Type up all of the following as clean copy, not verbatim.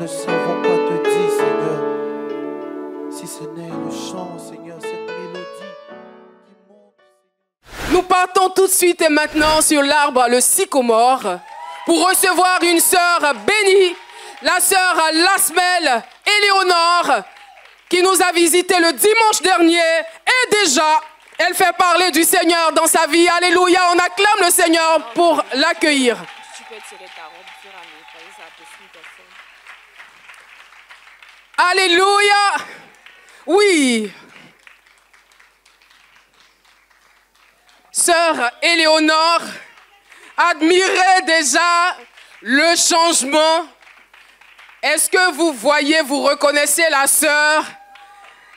ne savons quoi te dire, Seigneur. Si ce n'est le chant, Seigneur, cette mélodie qui monte. Nous partons tout de suite et maintenant sur l'arbre, le sycomore, pour recevoir une sœur bénie, la sœur Lasmel Éléonore, qui nous a visité le dimanche dernier. Et déjà, elle fait parler du Seigneur dans sa vie. Alléluia, on acclame le Seigneur pour l'accueillir. Alléluia. Oui. Sœur Éléonore, admirez déjà le changement. Est-ce que vous voyez, vous reconnaissez la sœur?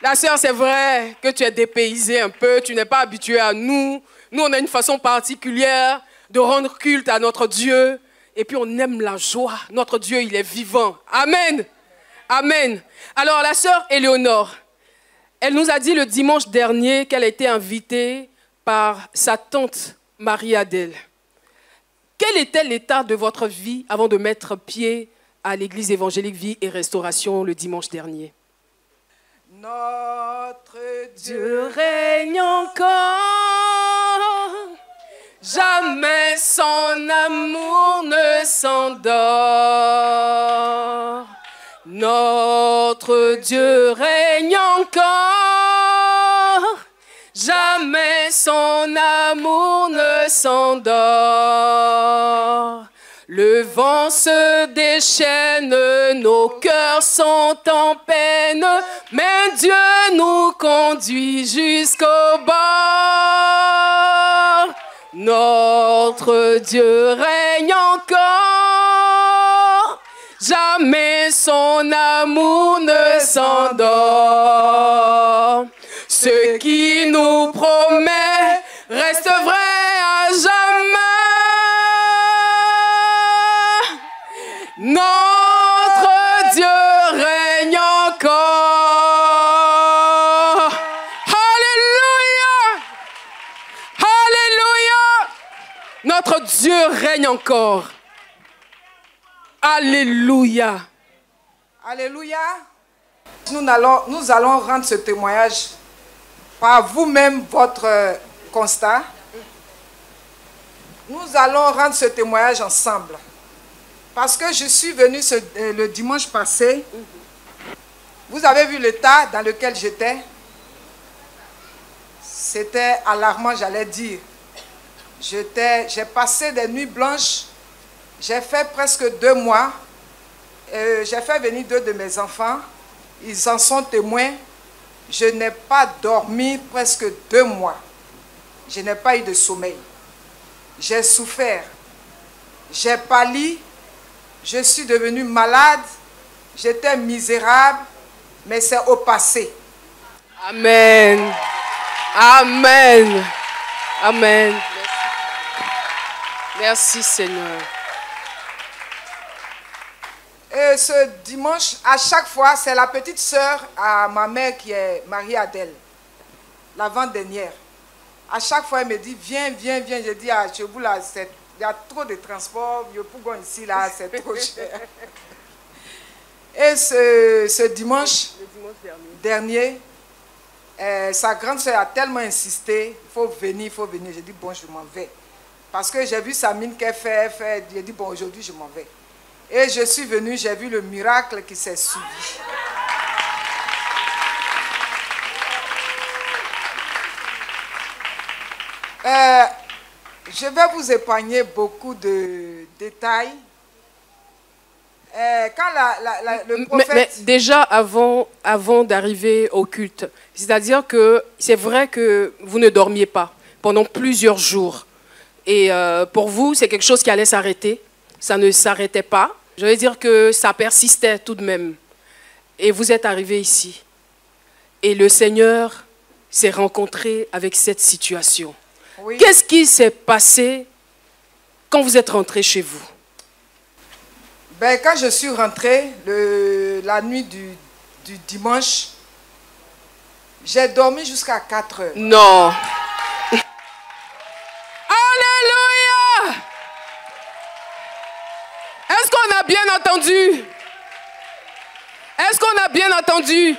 La sœur, c'est vrai que tu es dépaysée un peu, tu n'es pas habituée à nous. Nous, on a une façon particulière de rendre culte à notre Dieu. Et puis, on aime la joie. Notre Dieu, il est vivant. Amen. Amen. Alors, la sœur Éléonore, elle nous a dit le dimanche dernier qu'elle a été invitée par sa tante Marie-Adèle. Quel était l'état de votre vie avant de mettre pied à l'église évangélique Vie et Restauration le dimanche dernier? Notre Dieu règne encore, jamais son amour ne s'endort. Notre Dieu règne encore, jamais son amour ne s'endort. Le vent se déchaîne, nos cœurs sont en peine, mais Dieu nous conduit jusqu'au bord. Notre Dieu règne encore, jamais son amour ne s'endort. Ce qui nous promet reste vrai à jamais. Notre Dieu règne encore. Alléluia. Alléluia. Notre Dieu règne encore. Alléluia. Alléluia. Nous allons rendre ce témoignage par vous-même, votre constat. Nous allons rendre ce témoignage ensemble. Parce que je suis venue le dimanche passé. Vous avez vu l'état dans lequel j'étais. C'était alarmant, j'allais dire. J'ai passé des nuits blanches. J'ai fait presque 2 mois. J'ai fait venir 2 de mes enfants. Ils en sont témoins. Je n'ai pas dormi presque 2 mois. Je n'ai pas eu de sommeil. J'ai souffert. J'ai pâli. Je suis devenue malade. J'étais misérable. Mais c'est au passé. Amen. Amen. Amen. Merci Seigneur. Et ce dimanche, à chaque fois, c'est la petite sœur à ma mère qui est Marie-Adèle, l'avant-dernière. À chaque fois, elle me dit, viens, viens, viens. Je dis, chez vous, là, il y a trop de transport. Je peux aller ici, là, c'est trop cher. Et ce dimanche, dernier, sa grande sœur a tellement insisté, il faut venir, il faut venir. J'ai dit, bon, je m'en vais. Parce que j'ai vu sa mine qu'elle fait. J'ai dit, bon, aujourd'hui, je m'en vais. Et je suis venue, j'ai vu le miracle qui s'est suivi. Je vais vous épargner beaucoup de détails. Quand le prophète... Mais déjà, avant d'arriver au culte, c'est-à-dire que c'est vrai que vous ne dormiez pas pendant plusieurs jours. Et pour vous, c'est quelque chose qui allait s'arrêter. Ça ne s'arrêtait pas. Je veux dire que ça persistait tout de même. Et vous êtes arrivé ici. Et le Seigneur s'est rencontré avec cette situation. Oui. Qu'est-ce qui s'est passé quand vous êtes rentré chez vous? Ben, quand je suis rentré la nuit du dimanche, j'ai dormi jusqu'à 4 heures. Non. Alléluia! Est-ce qu'on a bien entendu? Est-ce qu'on a bien entendu?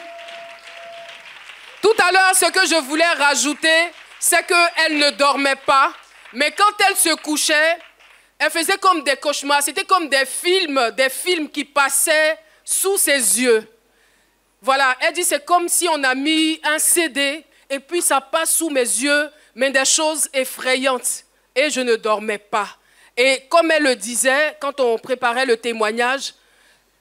Tout à l'heure, ce que je voulais rajouter, c'est qu'elle ne dormait pas, mais quand elle se couchait, elle faisait comme des cauchemars. C'était comme des films qui passaient sous ses yeux. Voilà, elle dit c'est comme si on a mis un CD et puis ça passe sous mes yeux, mais des choses effrayantes. Et je ne dormais pas. Et comme elle le disait, quand on préparait le témoignage,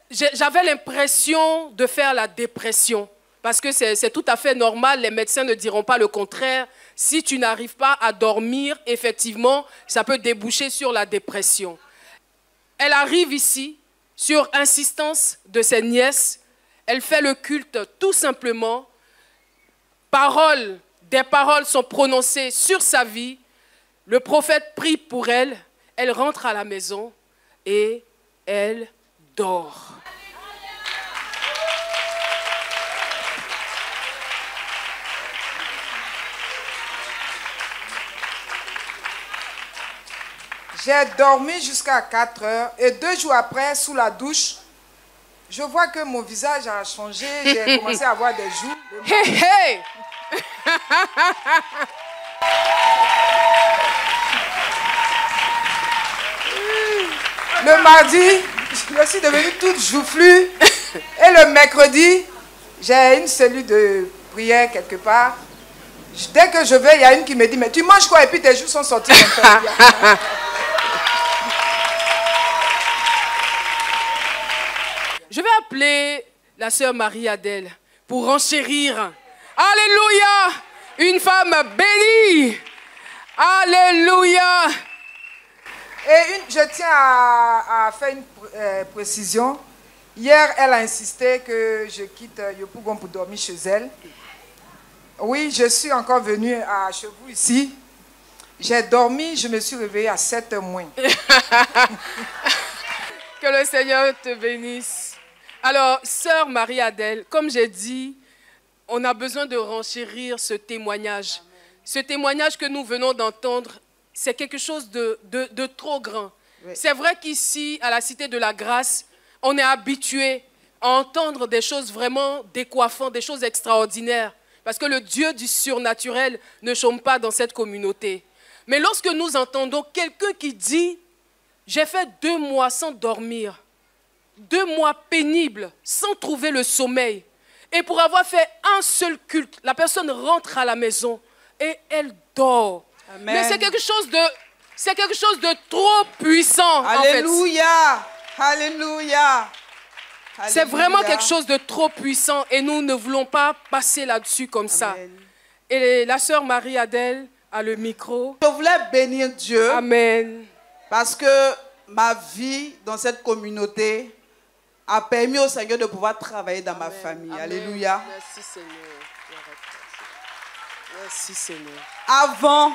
j'avais l'impression de faire la dépression. Parce que c'est tout à fait normal, les médecins ne diront pas le contraire. Si tu n'arrives pas à dormir, effectivement, ça peut déboucher sur la dépression. Elle arrive ici, sur insistance de ses nièces. Elle fait le culte tout simplement. Des paroles sont prononcées sur sa vie. Le prophète prie pour elle. Elle rentre à la maison et elle dort. J'ai dormi jusqu'à 4 heures et 2 jours après, sous la douche, je vois que mon visage a changé. J'ai commencé à avoir des joues. Hey, hey! Le mardi, je suis devenue toute joufflue. Et le mercredi, j'ai une cellule de prière quelque part. Dès que je vais, il y a une qui me dit, mais tu manges quoi? Et puis tes joues sont sorties. Je vais appeler la sœur Marie-Adèle pour renchérir. Alléluia! Une femme bénie! Alléluia! Et je tiens à faire une précision. Hier, elle a insisté que je quitte Yopougon pour dormir chez elle. Oui, je suis encore venue à Chevaux ici. J'ai dormi, je me suis réveillée à 7h moins. Que le Seigneur te bénisse. Alors, sœur Marie-Adèle, comme j'ai dit, on a besoin de renchérir ce témoignage. Amen. Ce témoignage que nous venons d'entendre, c'est quelque chose de trop grand. Oui. C'est vrai qu'ici, à la Cité de la Grâce, on est habitué à entendre des choses vraiment décoiffantes, des choses extraordinaires. Parce que le Dieu du surnaturel ne chôme pas dans cette communauté. Mais lorsque nous entendons quelqu'un qui dit « J'ai fait 2 mois sans dormir », 2 mois pénibles, sans trouver le sommeil. Et pour avoir fait un seul culte, la personne rentre à la maison et elle dort. Amen. Mais c'est quelque chose de trop puissant. Alléluia, en fait. Alléluia. C'est vraiment quelque chose de trop puissant et nous ne voulons pas passer là-dessus comme ça. Et la sœur Marie-Adèle a le micro. Je voulais bénir Dieu. Amen. Parce que ma vie dans cette communauté a permis au Seigneur de pouvoir travailler dans ma famille. Amen. Alléluia. Merci Seigneur. Merci Seigneur. Avant,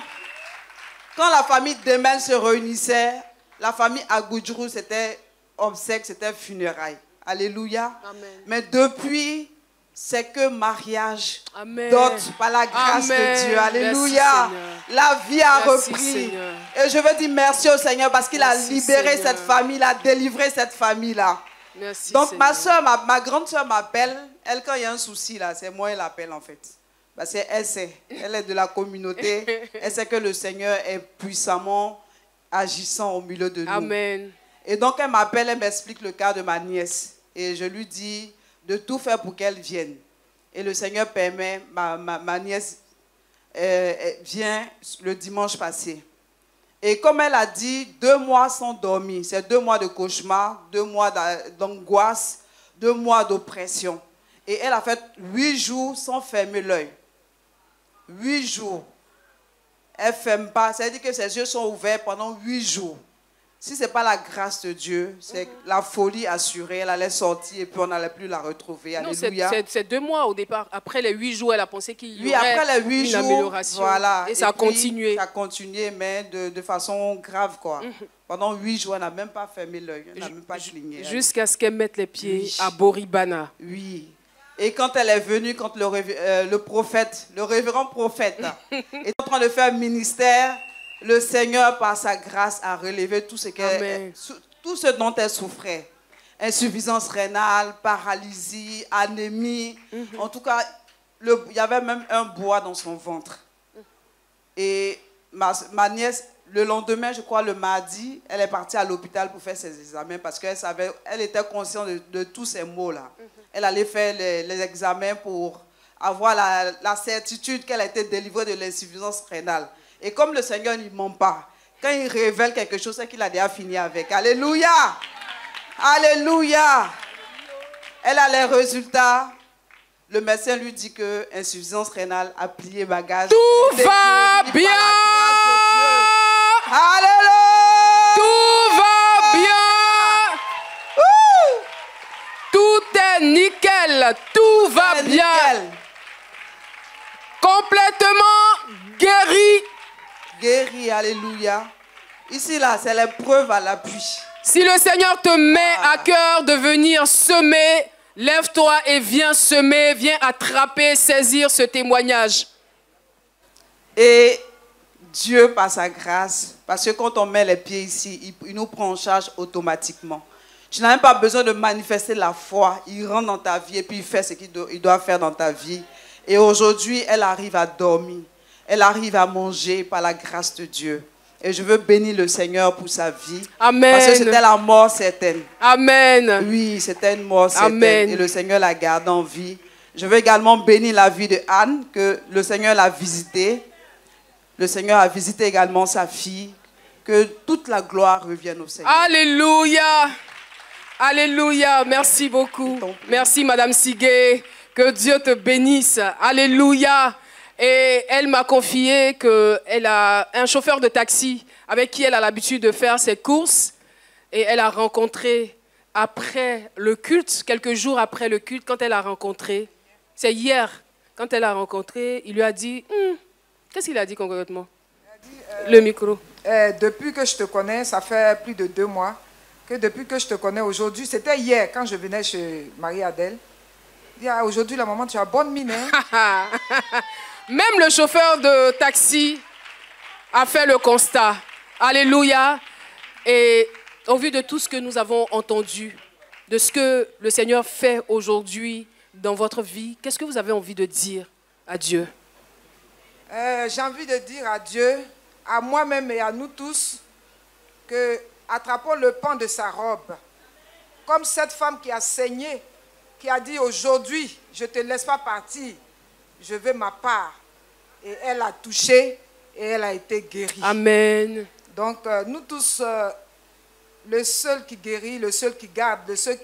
quand la famille Demel se réunissait, la famille Agoudjrou, c'était obsèques, c'était funérailles. Alléluia. Amen. Mais depuis, c'est que mariage, dot par la grâce de Dieu. Alléluia. La vie a repris. Seigneur. Et je veux dire merci au Seigneur parce qu'il a libéré cette famille, il a délivré cette famille-là. Merci, donc Seigneur. ma grande soeur m'appelle. Elle, quand il y a un souci, là, c'est moi, elle appelle en fait. Parce qu'elle sait, elle est de la communauté. Elle sait que le Seigneur est puissamment agissant au milieu de nous. Amen. Et donc elle m'appelle, elle m'explique le cas de ma nièce. Et je lui dis de tout faire pour qu'elle vienne. Et le Seigneur permet, ma nièce vient le dimanche passé. Et comme elle a dit, 2 mois sans dormir. C'est 2 mois de cauchemar, 2 mois d'angoisse, 2 mois d'oppression. Et elle a fait 8 jours sans fermer l'œil. 8 jours. Elle ne ferme pas. Ça veut dire que ses yeux sont ouverts pendant 8 jours. Si ce n'est pas la grâce de Dieu, c'est la folie assurée. Elle allait sortir et puis on n'allait plus la retrouver. Alléluia. C'est 2 mois au départ. Après les 8 jours, elle a pensé qu'il y aurait après les 8 une jours, amélioration. Voilà. Et ça a continué. Ça a continué, mais de façon grave, quoi. Pendant 8 jours, elle n'a même pas fermé l'œil. Elle n'a même pas cligné. Jusqu'à ce qu'elle mette les pieds à Boribana. Oui. Et quand elle est venue, quand le révérend prophète est en train de faire un ministère, le Seigneur, par sa grâce, a relevé tout ce dont elle souffrait. insuffisance rénale, paralysie, anémie. En tout cas, il y avait même un bois dans son ventre. Et ma nièce, le lendemain, je crois le mardi, elle est partie à l'hôpital pour faire ses examens parce qu'elle était consciente de tous ces maux-là. Elle allait faire les examens pour avoir la certitude qu'elle a été délivrée de l'insuffisance rénale. Et comme le Seigneur ne ment pas, quand il révèle quelque chose, c'est qu'il a déjà fini avec. Alléluia! Alléluia! Elle a les résultats. Le médecin lui dit que insuffisance rénale a plié bagage. Tout va bien! Alléluia! Tout va bien! Tout est nickel! Tout va bien! Nickel. Complètement guéri! Guéri, alléluia. Ici, là, c'est l'épreuve à l'appui. Si le Seigneur te met à cœur de venir semer, lève-toi et viens semer, viens attraper, saisir ce témoignage. Et Dieu, par sa grâce, parce que quand on met les pieds ici, il nous prend en charge automatiquement. Tu n'as même pas besoin de manifester la foi. Il rentre dans ta vie et puis il fait ce qu'il doit faire dans ta vie. Et aujourd'hui, elle arrive à dormir. Elle arrive à manger par la grâce de Dieu. Et je veux bénir le Seigneur pour sa vie. Amen. Parce que c'était la mort certaine. Amen. Oui, c'était une mort certaine. Amen. Et le Seigneur la garde en vie. Je veux également bénir la vie de Anne, que le Seigneur l'a visitée. Le Seigneur a visité également sa fille. Que toute la gloire revienne au Seigneur. Alléluia. Alléluia. Merci beaucoup. Merci, Madame Siguet. Que Dieu te bénisse. Alléluia. Et elle m'a confié qu'elle a un chauffeur de taxi avec qui elle a l'habitude de faire ses courses. Et elle a rencontré après le culte, quelques jours après le culte, quand elle a rencontré, c'est hier, quand elle a rencontré, il lui a dit, qu'est-ce qu'il a dit concrètement? Le micro. Depuis que je te connais, ça fait plus de 2 mois, que depuis que je te connais aujourd'hui, c'était hier quand je venais chez Marie-Adèle. Il dit, aujourd'hui la maman, tu as bonne mine. Hein? Même le chauffeur de taxi a fait le constat. Alléluia. Et au vu de tout ce que nous avons entendu, de ce que le Seigneur fait aujourd'hui dans votre vie, qu'est-ce que vous avez envie de dire à Dieu? J'ai envie de dire à Dieu, à moi-même et à nous tous, que attrapons le pan de sa robe. Comme cette femme qui a saigné, qui a dit aujourd'hui, je ne te laisse pas partir. Je veux ma part. Et elle a touché et elle a été guérie. Amen. Donc, nous tous, le seul qui guérit, le seul qui garde, le seul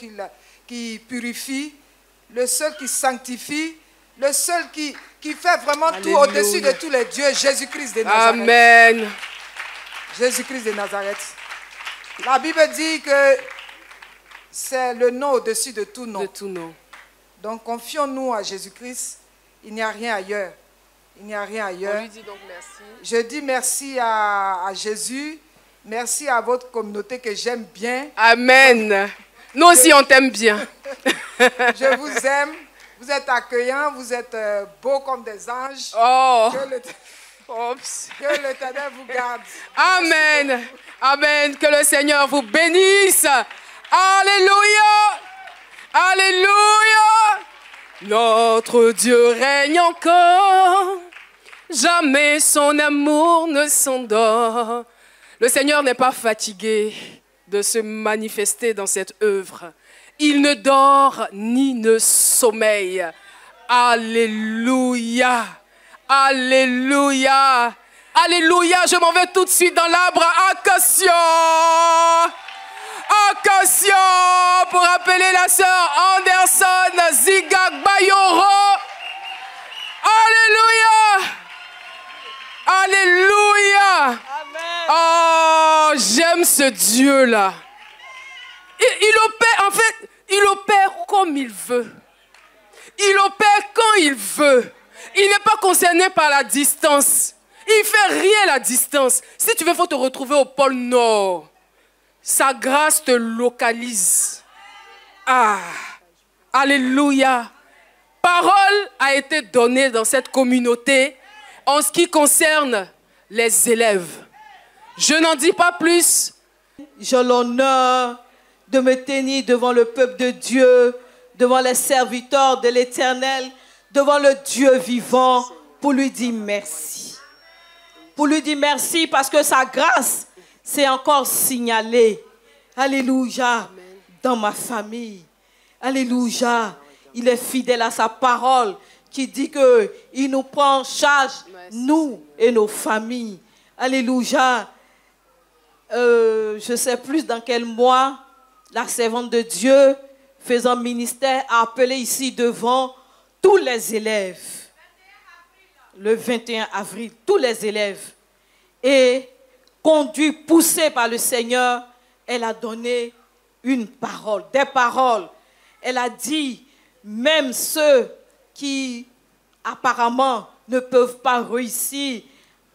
qui purifie, le seul qui sanctifie, le seul qui fait vraiment Alléluia. tout au-dessus de tous les dieux, Jésus-Christ de Nazareth. Amen. Jésus-Christ de Nazareth. La Bible dit que c'est le nom au-dessus de tout nom. De tout nom. Donc, confions-nous à Jésus-Christ. Il n'y a rien ailleurs. Il n'y a rien ailleurs. On lui dit donc merci. Je dis merci à Jésus. Merci à votre communauté que j'aime bien. Amen. Nous aussi, on t'aime bien. Je vous aime. Vous êtes accueillants. Vous êtes beaux comme des anges. Oh. Que l'Éternel vous garde. Amen. Amen. Que le Seigneur vous bénisse. Alléluia. Alléluia. Notre Dieu règne encore. Jamais son amour ne s'endort. Le Seigneur n'est pas fatigué de se manifester dans cette œuvre. Il ne dort ni ne sommeille. Alléluia. Alléluia. Alléluia. Je m'en vais tout de suite dans l'arbre acacia. Acacia pour appeler la sœur Anderson Zigag Bayoro. Alléluia. Alléluia. Oh, j'aime ce Dieu-là. Il opère, en fait, il opère comme il veut. Il opère quand il veut. Il n'est pas concerné par la distance. Il ne fait rien à la distance. Si tu veux, il faut te retrouver au pôle Nord. Sa grâce te localise. Ah, alléluia. Parole a été donnée dans cette communauté en ce qui concerne les élèves. Je n'en dis pas plus. Je l'honneur de me tenir devant le peuple de Dieu, devant les serviteurs de l'Éternel, devant le Dieu vivant, pour lui dire merci. Pour lui dire merci parce que sa grâce s'est encore signalée. Alléluia, dans ma famille. Alléluia, il est fidèle à sa parole qui dit qu'il nous prend en charge, nous et nos familles. Alléluia. Je ne sais plus dans quel mois, la servante de Dieu faisant ministère a appelé ici devant tous les élèves. Le 21 avril, tous les élèves. Et conduit, poussé par le Seigneur, elle a donné une parole, des paroles. Elle a dit, même ceux qui apparemment ne peuvent pas réussir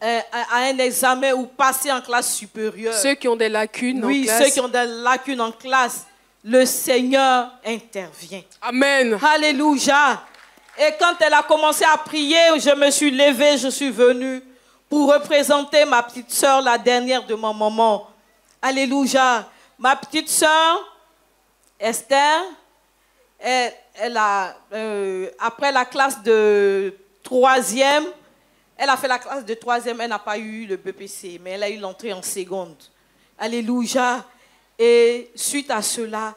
à un examen ou passer en classe supérieure. Ceux qui ont des lacunes en classe. Oui, ceux qui ont des lacunes en classe, le Seigneur intervient. Amen. Alléluia. Et quand elle a commencé à prier, je me suis levée, je suis venue pour représenter ma petite sœur, la dernière de mon maman. Alléluia. Ma petite sœur, Esther, elle a, après la classe de 3e, elle a fait la classe de 3e, elle n'a pas eu le BPC, mais elle a eu l'entrée en seconde. Alléluia. Et suite à cela,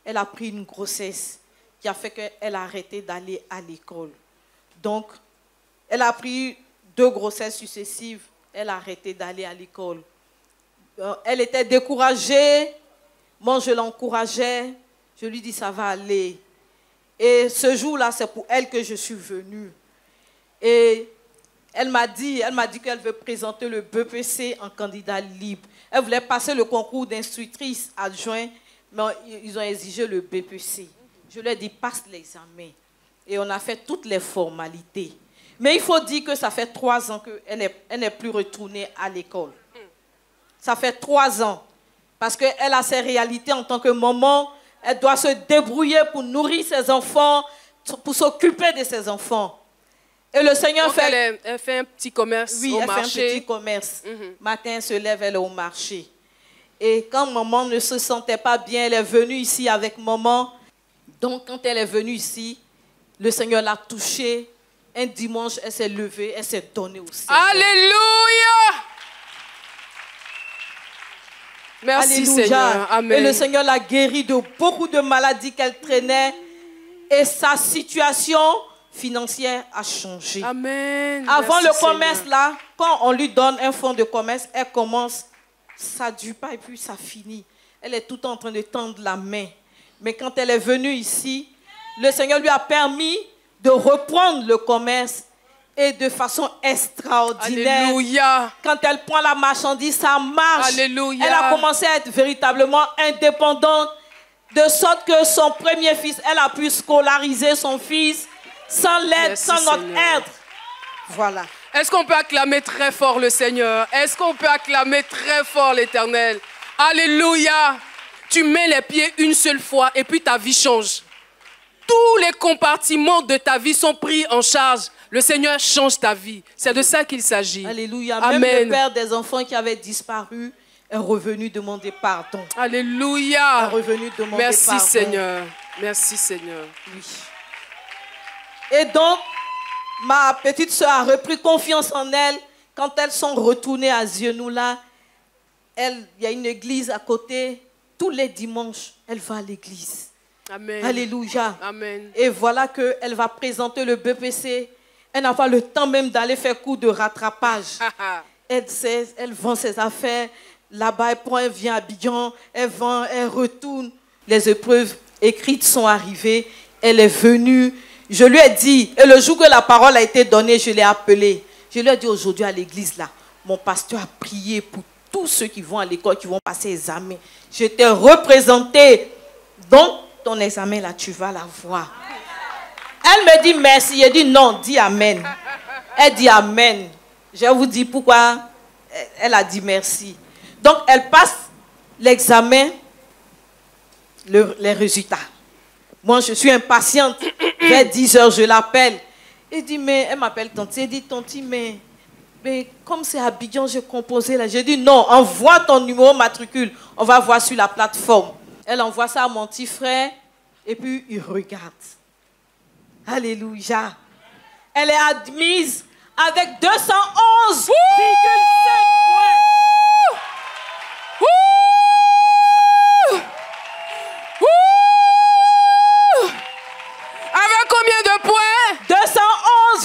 elle a pris une grossesse qui a fait qu'elle a arrêté d'aller à l'école. Donc, elle a pris 2 grossesses successives, elle a arrêté d'aller à l'école. Elle était découragée, moi je l'encourageais, je lui dis ça va aller. Et ce jour-là, c'est pour elle que je suis venue. Et elle m'a dit qu'elle veut présenter le BPC en candidat libre. Elle voulait passer le concours d'instructrice adjointe, mais ils ont exigé le BPC. Je lui ai dit, passe l'examen. Et on a fait toutes les formalités. Mais il faut dire que ça fait 3 ans qu'elle n'est plus retournée à l'école. Ça fait 3 ans. Parce qu'elle a ses réalités en tant que maman. Elle doit se débrouiller pour nourrir ses enfants, pour s'occuper de ses enfants. Et le Seigneur donc elle fait un petit commerce au marché. Oui, elle fait un petit commerce. Matin, elle se lève, elle est au marché. Et quand maman ne se sentait pas bien, elle est venue ici avec maman. Donc, quand elle est venue ici, le Seigneur l'a touchée. Un dimanche, elle s'est levée, elle s'est donnée au Seigneur. Alléluia! Merci, Alléluia. Seigneur. Amen. Et le Seigneur l'a guérie de beaucoup de maladies qu'elle traînait. Et sa situation financière a changé. Amen. Avant merci, le commerce, Seigneur. là, quand on lui donne un fonds de commerce, elle commence, ça ne dure pas et puis ça finit. Elle est tout le temps en train de tendre la main. Mais quand elle est venue ici, le Seigneur lui a permis de reprendre le commerce et de façon extraordinaire. Alléluia. Quand elle prend la marchandise, ça marche. Alléluia. Elle a commencé à être véritablement indépendante, de sorte que son premier fils, elle a pu scolariser son fils sans l'aide, sans notre aide. Voilà. Est-ce qu'on peut acclamer très fort le Seigneur? Est-ce qu'on peut acclamer très fort l'Éternel? Alléluia. Tu mets les pieds une seule fois et puis ta vie change. Tous les compartiments de ta vie sont pris en charge. Le Seigneur change ta vie. C'est de ça qu'il s'agit. Alléluia. Amen. Même le père des enfants qui avait disparu est revenu demander pardon. Alléluia. Est revenu demander merci pardon. Seigneur. Merci Seigneur. Oui. Et donc, ma petite soeur a repris confiance en elle. Quand elles sont retournées à Zionoula, il y a une église à côté. Tous les dimanches, elle va à l'église. Amen. Alléluia. Amen. Et voilà qu'elle va présenter le BPC. Elle n'a pas le temps même d'aller faire cours de rattrapage. Elle vend ses affaires. Là-bas, elle vient à Abidjan. Elle vend, elle retourne. Les épreuves écrites sont arrivées. Elle est venue. Je lui ai dit, et le jour que la parole a été donnée, je l'ai appelée. Je lui ai dit aujourd'hui à l'église, là, mon pasteur a prié pour tous ceux qui vont à l'école, qui vont passer examen. Je t'ai représenté. Donc, ton examen, là, tu vas l'avoir. Elle me dit merci. J'ai dit non, dis amen. Elle dit amen. Je vous dis pourquoi elle a dit merci. Donc, elle passe l'examen, les résultats. Moi, je suis impatiente. Vers 10 heures, je l'appelle. Elle dit, mais elle m'appelle Tanti. Elle dit, Tanti, mais comme c'est Abidjan, j'ai composé là. J'ai dit, non, envoie ton numéro matricule. On va voir sur la plateforme. Elle envoie ça à mon petit frère et puis il regarde. Alléluia. Elle est admise avec 211,5 points. Avec combien de points?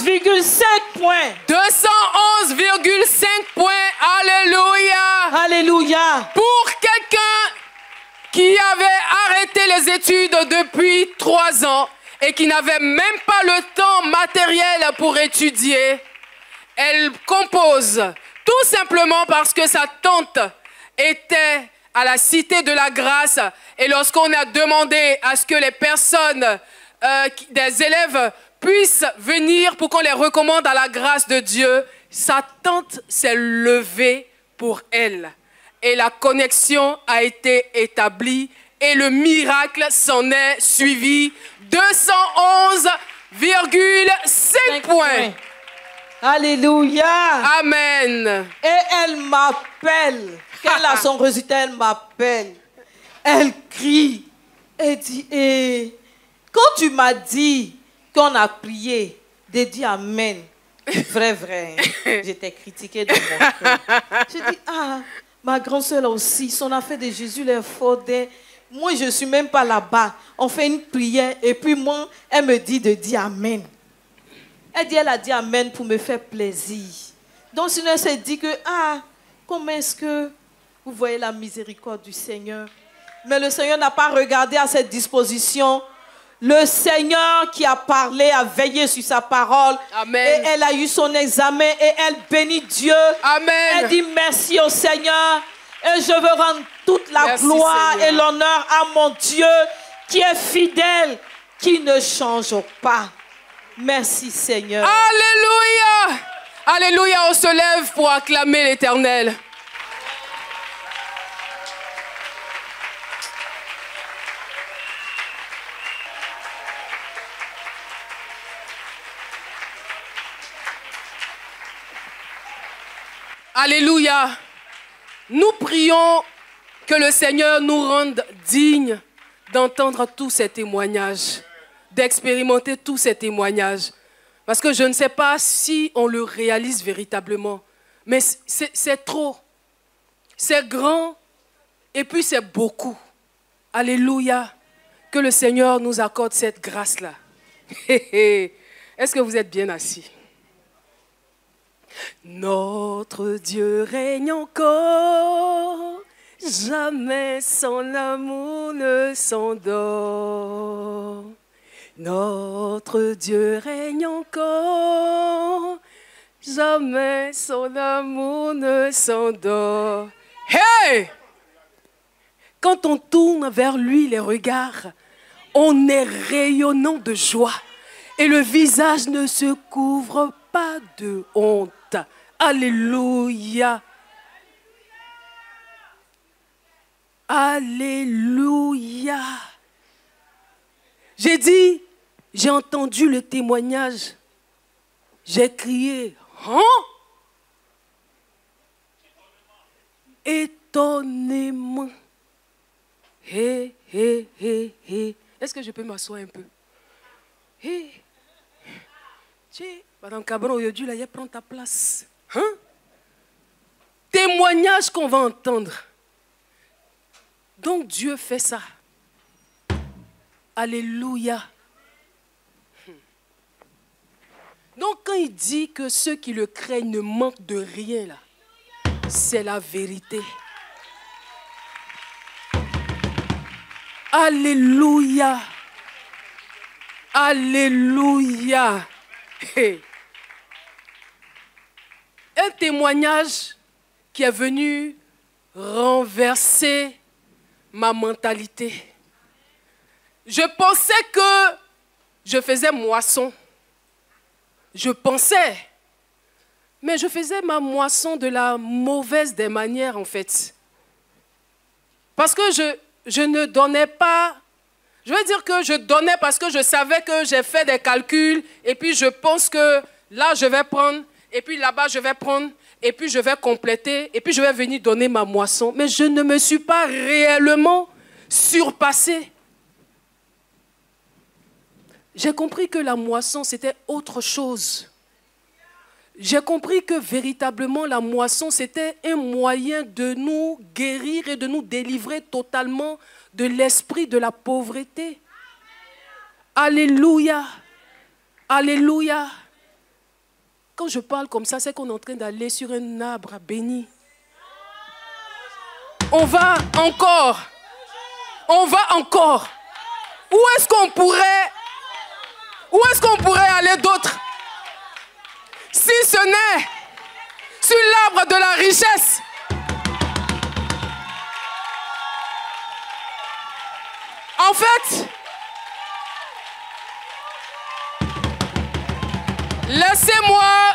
211,5 points. 211,5 points. Alléluia. Alléluia. Pour quelqu'un qui avait arrêté les études depuis 3 ans et qui n'avait même pas le temps matériel pour étudier, elle compose tout simplement parce que sa tante était à la Cité de la Grâce. Et lorsqu'on a demandé à ce que les personnes, des élèves, puissent venir pour qu'on les recommande à la grâce de Dieu, sa tante s'est levée pour elle. Et la connexion a été établie et le miracle s'en est suivi. 211,5 points. Alléluia. Amen. Et elle m'appelle. Qu'elle a son résultat, elle m'appelle. Elle crie. Elle dit, quand tu m'as dit qu'on a prié, de dire Amen. Vrai. J'étais critiquée de mon cœur. J'ai dit, ma grand-soeur aussi, son affaire de Jésus, les faudait. Moi, je ne suis même pas là-bas. On fait une prière et puis moi, elle me dit de dire Amen. Elle a dit Amen pour me faire plaisir. Donc, sinon, elle s'est dit que, comment est-ce que vous voyez la miséricorde du Seigneur? Mais le Seigneur n'a pas regardé à cette disposition. Le Seigneur qui a parlé a veillé sur sa parole. Amen. Et elle a eu son examen et elle bénit Dieu. Amen. Elle dit merci au Seigneur. Et je veux rendre toute la gloire Seigneur. et l'honneur à mon Dieu qui est fidèle, qui ne change pas. Merci Seigneur. Alléluia. Alléluia, on se lève pour acclamer l'Éternel. Alléluia. Nous prions que le Seigneur nous rende dignes d'entendre tous ces témoignages, d'expérimenter tous ces témoignages. Parce que je ne sais pas si on le réalise véritablement, mais c'est trop, c'est grand et puis c'est beaucoup. Alléluia. Que le Seigneur nous accorde cette grâce-là. Est-ce que vous êtes bien assis? Notre Dieu règne encore, jamais son amour ne s'endort. Notre Dieu règne encore, jamais son amour ne s'endort. Hey! Quand on tourne vers lui les regards, on est rayonnant de joie et le visage ne se couvre pas de honte. Alléluia. Alléluia. J'ai entendu le témoignage. J'ai crié, hein? Étonnement. Hé. Est-ce que je peux m'asseoir un peu? Hé. Madame Cabron, aujourd'hui, là, prends ta place. Hein? Témoignage qu'on va entendre. Donc Dieu fait ça. Alléluia. Donc quand il dit que ceux qui le craignent ne manquent de rien, là, c'est la vérité. Alléluia. Alléluia. Hey. Un témoignage qui est venu renverser ma mentalité. Je pensais que je faisais moisson. Je pensais. Mais je faisais ma moisson de la mauvaise des manières, en fait. Parce que je ne donnais pas. Je veux dire que je donnais parce que je savais que j'ai fait des calculs et puis je pense que là, je vais prendre et puis là-bas, je vais prendre et puis je vais compléter et puis je vais venir donner ma moisson. Mais je ne me suis pas réellement surpasser. J'ai compris que la moisson, c'était autre chose. J'ai compris que véritablement, la moisson, c'était un moyen de nous guérir et de nous délivrer totalement de l'esprit de la pauvreté. Alléluia. Alléluia. Quand je parle comme ça, c'est qu'on est en train d'aller sur un arbre béni. On va encore. On va encore. Où est-ce qu'on pourrait aller d'autre? Si ce n'est sur l'arbre de la richesse. En fait, laissez-moi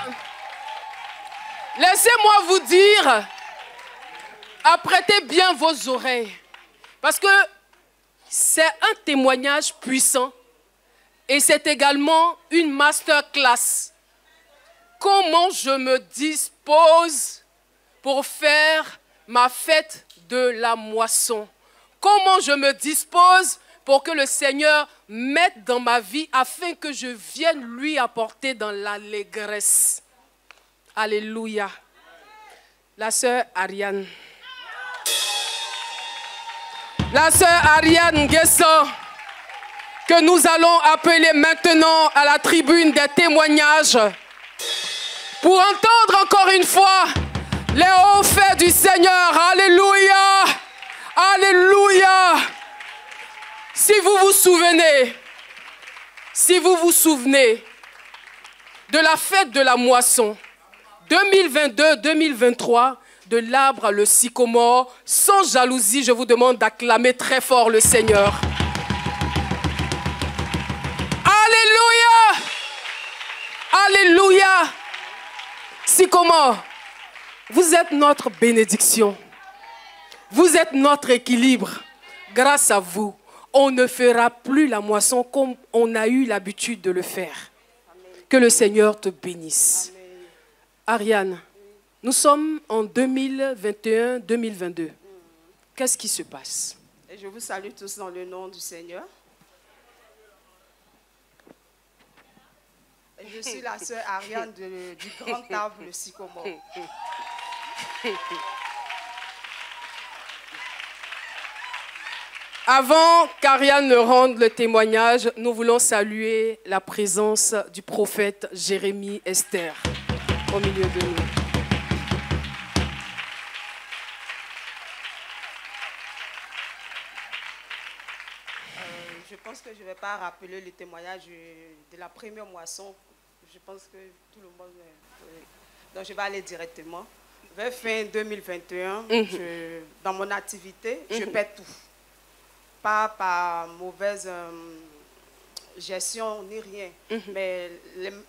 vous dire, apprêtez bien vos oreilles, parce que c'est un témoignage puissant et c'est également une masterclass. Comment je me dispose pour faire ma fête de la moisson? Comment je me dispose pour que le Seigneur mette dans ma vie afin que je vienne lui apporter dans l'allégresse. Alléluia. La sœur Ariane. La sœur Ariane Guesson, que nous allons appeler maintenant à la tribune des témoignages pour entendre encore une fois les hauts faits du Seigneur. Alléluia. Alléluia. Si vous vous souvenez de la fête de la moisson 2022-2023 de l'arbre le sycomore, sans jalousie, je vous demande d'acclamer très fort le Seigneur. Alléluia! Alléluia! Sycomore, vous êtes notre bénédiction. Vous êtes notre équilibre. Grâce à vous, on ne fera plus la moisson comme on a eu l'habitude de le faire. Amen. Que le Seigneur te bénisse. Amen. Ariane, nous sommes en 2021-2022. Qu'est-ce qui se passe? Et je vous salue tous dans le nom du Seigneur. Et je suis la sœur Ariane du grand arbre, le sycomore. Avant qu'Ariane ne rende le témoignage, nous voulons saluer la présence du prophète Jérémie Esther au milieu de nous. Je pense que je ne vais pas rappeler le témoignage de la première moisson. Je pense que tout le monde... Donc je vais aller directement. Vers fin 2021, dans mon activité, je perds tout. Pas par mauvaise gestion ni rien, mais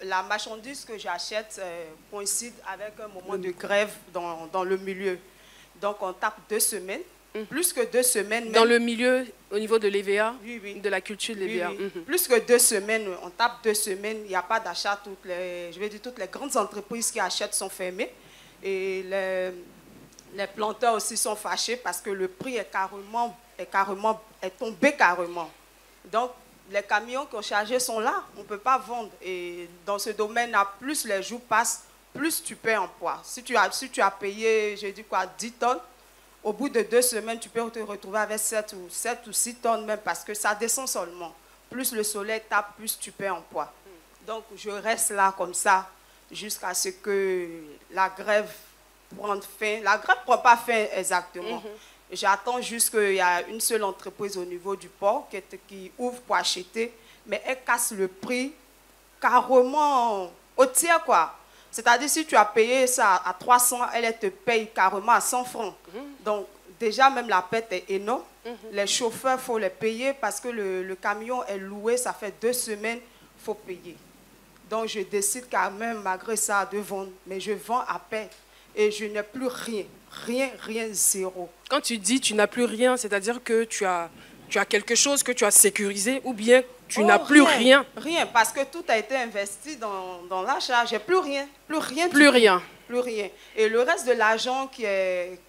la marchandise que j'achète coïncide avec un moment de grève dans le milieu. Donc on tape 2 semaines, plus que 2 semaines. Dans le milieu, au niveau de l'EVA, oui. De la culture de l'EVA. Oui. Plus que 2 semaines, on tape 2 semaines, il n'y a pas d'achat. Toutes les grandes entreprises qui achètent sont fermées. Et les planteurs aussi sont fâchés parce que le prix est tombé carrément. Donc, les camions qui ont chargé sont là, on ne peut pas vendre. Et dans ce domaine, plus les jours passent, plus tu perds en poids. Si tu as payé, j'ai dit quoi, 10 tonnes, au bout de 2 semaines, tu peux te retrouver avec 7 ou 6 tonnes même parce que ça descend seulement. Plus le soleil tape, plus tu perds en poids. Donc, je reste là comme ça jusqu'à ce que la grève prenne fin. La grève ne prend pas fin exactement. J'attends juste qu'il y a une seule entreprise au niveau du port qui ouvre pour acheter, mais elle casse le prix carrément au tiers, quoi. C'est-à-dire, si tu as payé ça à 300, elle te paye carrément à 100 francs. Donc, déjà, même la perte est énorme. Les chauffeurs, il faut les payer parce que le camion est loué, ça fait 2 semaines, il faut payer. Donc, je décide quand même, malgré ça, de vendre. Mais je vends à peine et je n'ai plus rien. Rien, zéro. Quand tu dis tu n'as plus rien, c'est-à-dire que tu as quelque chose que tu as sécurisé ou bien tu n'as plus rien? Rien, parce que tout a été investi dans l'achat. J'ai plus rien. Plus rien. plus rien. Et le reste de l'argent qui est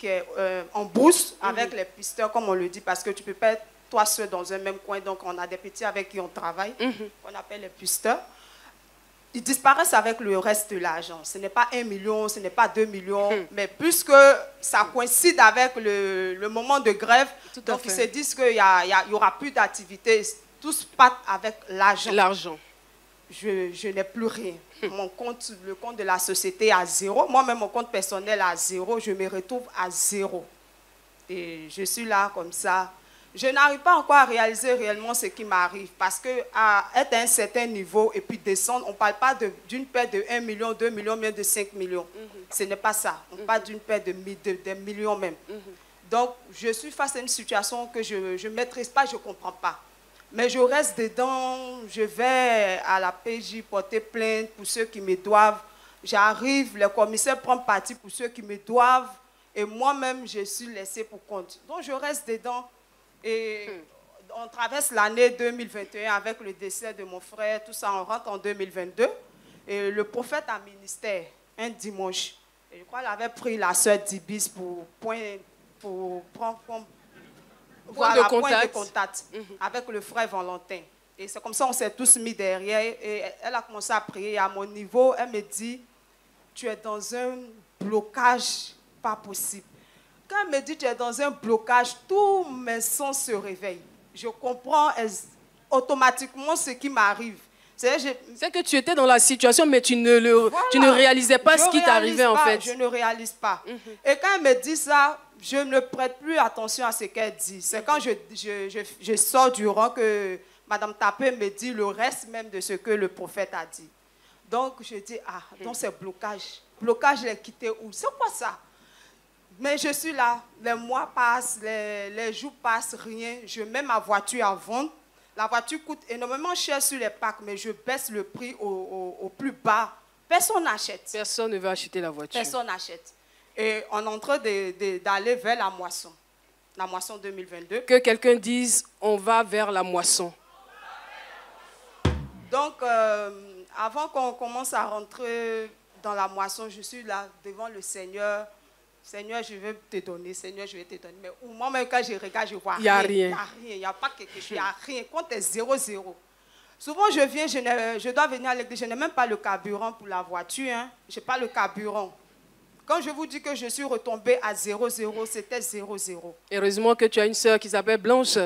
en bourse avec les pisteurs, comme on le dit, parce que tu ne peux pas être toi seul dans un même coin, donc on a des petits avec qui on travaille, qu'on appelle les pisteurs. Ils disparaissent avec le reste de l'argent. Ce n'est pas 1 million, ce n'est pas 2 millions, mais puisque ça coïncide avec le moment de grève, donc ils se disent qu'il n'y aura plus d'activité. Tous partent avec l'argent. L'argent. Je n'ai plus rien. Mon compte, le compte de la société est à 0. Moi-même, mon compte personnel est à 0. Je me retrouve à 0. Et je suis là comme ça. Je n'arrive pas encore à réaliser réellement ce qui m'arrive parce qu'être à un certain niveau et puis descendre, on ne parle pas d'une perte de 1 million, 2 millions, mais de 5 millions. Ce n'est pas ça. On parle d'une perte de millions même. Donc, je suis face à une situation que je ne maîtrise pas, je ne comprends pas. Mais je reste dedans, je vais à la PJ porter plainte pour ceux qui me doivent. J'arrive, le commissaire prend parti pour ceux qui me doivent et moi-même, je suis laissée pour compte. Donc, je reste dedans. Et on traverse l'année 2021 avec le décès de mon frère, tout ça, on rentre en 2022. Et le prophète a ministère un dimanche. Et je crois qu'il avait pris la sœur d'Ibis pour prendre point de contact avec le frère Valentin. Et c'est comme ça qu'on s'est tous mis derrière. Et elle a commencé à prier. Et à mon niveau, elle me dit, tu es dans un blocage pas possible. Quand elle me dit tu es dans un blocage, tous mes sens se réveillent. Je comprends automatiquement ce qui m'arrive. C'est que tu étais dans la situation, mais tu ne réalisais pas ce qui t'arrivait en fait. Je ne réalise pas. Et quand elle me dit ça, je ne prête plus attention à ce qu'elle dit. C'est quand je sors du rang que Madame Tapé me dit le reste même de ce que le prophète a dit. Donc je dis, donc c'est blocage. Blocage, je l'ai quitté où? C'est quoi ça? Mais je suis là, les mois passent, les jours passent, rien. Je mets ma voiture à vendre. La voiture coûte énormément cher sur les packs, mais je baisse le prix au plus bas. Personne n'achète. Personne ne veut acheter la voiture. Personne n'achète. Et on est en train d'aller vers la moisson 2022. Que quelqu'un dise, on va vers la moisson. Donc, avant qu'on commence à rentrer dans la moisson, je suis là devant le Seigneur. Seigneur, je vais te donner. Seigneur, je vais te donner. Mais moi-même, quand je regarde, je vois rien. Il n'y a rien. Il n'y a rien. Il n'y a pas quelque chose. Il n'y a rien. Compte est 0-0. Souvent, je viens, je dois venir à l'église. Je n'ai même pas le carburant pour la voiture. Hein. Je n'ai pas le carburant. Quand je vous dis que je suis retombée à 0-0, c'était 0-0. Heureusement que tu as une sœur qui s'appelle Blanche.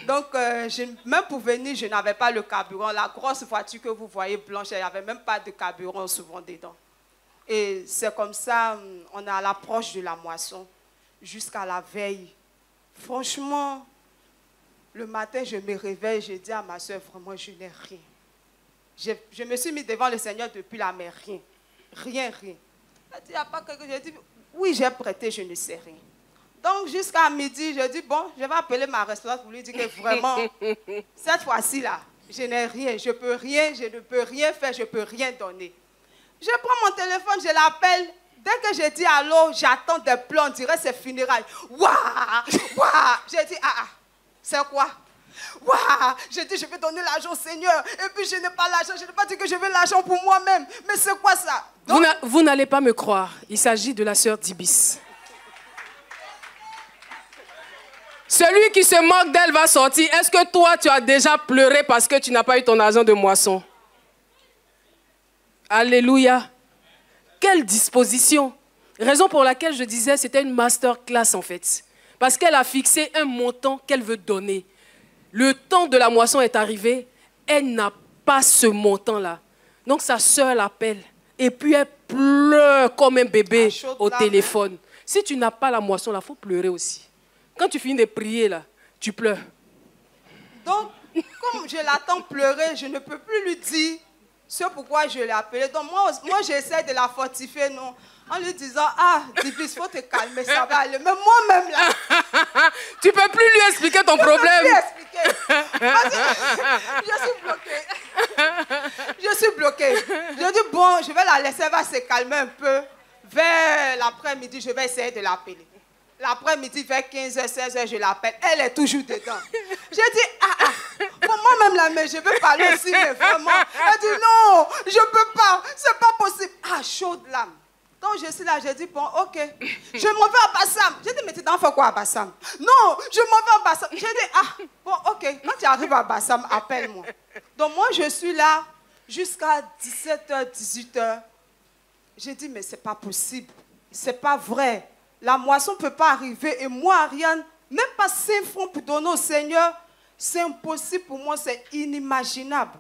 Donc, même pour venir, je n'avais pas le carburant. La grosse voiture que vous voyez blanche, il n'y avait même pas de carburant souvent dedans. Et c'est comme ça, on est à l'approche de la moisson, jusqu'à la veille. Franchement, le matin, je me réveille, je dis à ma soeur, vraiment, je n'ai rien. Je me suis mis devant le Seigneur depuis la mer, rien. Rien. Elle dit, il n'y a pas quelque chose. Je dis, oui, j'ai prêté, je ne sais rien. Donc, jusqu'à midi, je dis, bon, je vais appeler ma responsable pour lui dire que vraiment, cette fois-ci, là, je n'ai rien, je peux rien, je ne peux rien faire, je ne peux rien donner. Je prends mon téléphone, je l'appelle. Dès que je dis allô, j'attends des plans, on dirait c'est funérailles. Waouh! J'ai dit, c'est quoi? Waouh! J'ai dit, je vais donner l'argent au Seigneur. Et puis, je n'ai pas l'argent. Je n'ai pas dit que je veux l'argent pour moi-même. Mais c'est quoi ça? Donc, vous n'allez pas me croire. Il s'agit de la sœur d'Ibis. Celui qui se moque d'elle va sortir. Est-ce que toi, tu as déjà pleuré parce que tu n'as pas eu ton argent de moisson? Alléluia. Quelle disposition. Raison pour laquelle je disais c'était une masterclass en fait. Parce qu'elle a fixé un montant qu'elle veut donner. Le temps de la moisson est arrivé. Elle n'a pas ce montant-là. Donc sa sœur l'appelle. Et puis elle pleure comme un bébé au téléphone. Si tu n'as pas la moisson, il faut pleurer aussi. Quand tu finis de prier, là, tu pleures. Donc, comme je l'attends pleurer, je ne peux plus lui dire c'est pourquoi je l'ai appelée. Donc, moi j'essaie de la fortifier, non, en lui disant, Dibis, il faut te calmer, ça va aller. Mais moi-même, là... Tu ne peux plus lui expliquer ton problème. Je ne peux plus expliquer. Je suis bloquée. Je suis bloquée. Je dis, bon, je vais la laisser, elle va se calmer un peu. Vers l'après-midi, je vais essayer de l'appeler. L'après-midi, vers 15h, 16h, je l'appelle. Elle est toujours dedans. J'ai dit, comment moi-même là, mais je veux parler aussi, mais vraiment. Elle dit non, je ne peux pas, c'est pas possible. Ah, chaude l'âme. Donc je suis là, j'ai dit, bon, ok, je m'en vais à Bassam. J'ai dit, mais tu t'en fais quoi à Bassam? Non, je m'en vais à Bassam. J'ai dit, ah, bon, ok, quand tu arrives à Bassam, appelle-moi. Donc moi, je suis là jusqu'à 17h, 18h. J'ai dit, mais c'est pas possible, c'est pas vrai. La moisson ne peut pas arriver. Et moi, Ariane, même pas 5 francs pour donner au Seigneur, c'est impossible pour moi, c'est inimaginable.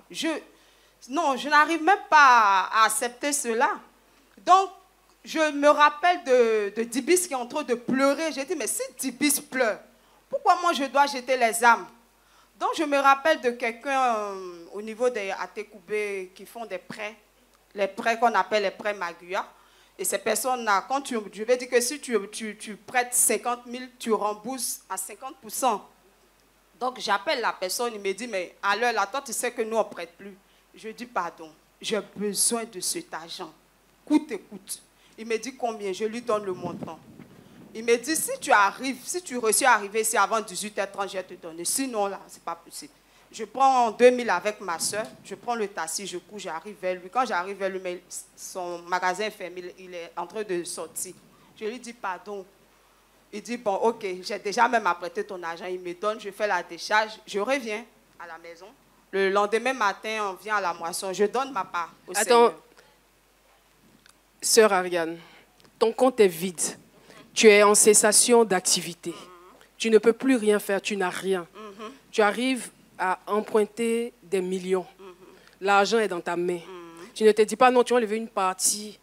Non, je n'arrive même pas à accepter cela. Donc, je me rappelle de Dibis qui est en train de pleurer. J'ai dit, mais si Dibis pleure, pourquoi moi je dois jeter les âmes? Donc, je me rappelle de quelqu'un au niveau des Atekoubé qui font des prêts, les prêts qu'on appelle les prêts Magua. Et ces personnes-là, quand je vais dire que si tu prêtes 50 000, tu rembourses à 50%. Donc, j'appelle la personne, il me dit, mais à l'heure là, toi, tu sais que nous, on ne prête plus. Je dis, pardon, j'ai besoin de cet argent. Coûte et coûte. Il me dit combien, je lui donne le montant. Il me dit, si tu réussis à arriver ici avant 18h30, je vais te donner. Sinon, là, ce n'est pas possible. Je prends 2000 avec ma soeur, je prends le taxi, je cours, j'arrive vers lui. Quand j'arrive vers lui, son magasin est fermé, il est en train de sortir. Je lui dis pardon. Il dit, bon, ok, j'ai déjà même apprêté ton argent. Il me donne, je fais la décharge, je reviens à la maison. Le lendemain matin, on vient à la moisson, je donne ma part au Seigneur. Attends, sœur Ariane, ton compte est vide. Tu es en cessation d'activité. Tu ne peux plus rien faire, tu n'as rien. Tu arrives à emprunter des millions. L'argent est dans ta main. Tu ne te dis pas, non, tu vas lever une partie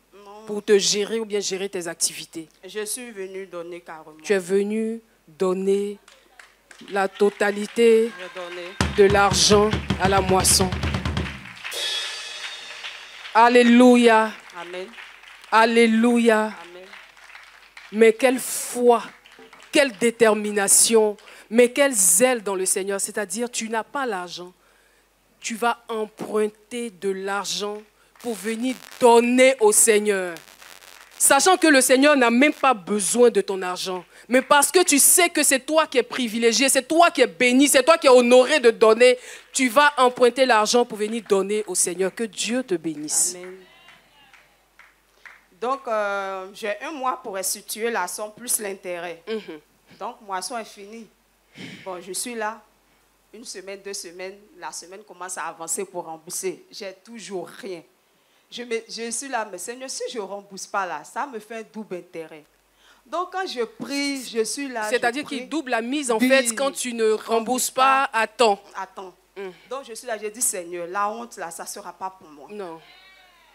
pour te gérer ou bien gérer tes activités. Je suis venue donner carrément. Tu es venu donner la totalité de l'argent à la moisson. Alléluia. Amen. Alléluia. Amen. Mais quelle foi, quelle détermination, mais quel zèle dans le Seigneur. C'est-à-dire, tu n'as pas l'argent. Tu vas emprunter de l'argent pour venir donner au Seigneur. Sachant que le Seigneur n'a même pas besoin de ton argent. Mais parce que tu sais que c'est toi qui es privilégié, c'est toi qui es béni, c'est toi qui es honoré de donner, tu vas emprunter l'argent pour venir donner au Seigneur. Que Dieu te bénisse. Amen. Donc, j'ai 1 mois pour restituer la somme plus l'intérêt. Donc, moisson est finie. Bon, je suis là. 1 semaine, 2 semaines, la semaine commence à avancer pour rembourser. J'ai toujours rien. Je suis là, mais Seigneur, si je ne rembourse pas là, ça me fait un double intérêt. Donc, quand je prie, je suis là. C'est-à-dire qu'il double la mise, en fait, quand tu ne rembourses pas à temps. À temps. Donc, je suis là, je dis, Seigneur, la honte, là, ça ne sera pas pour moi. Non.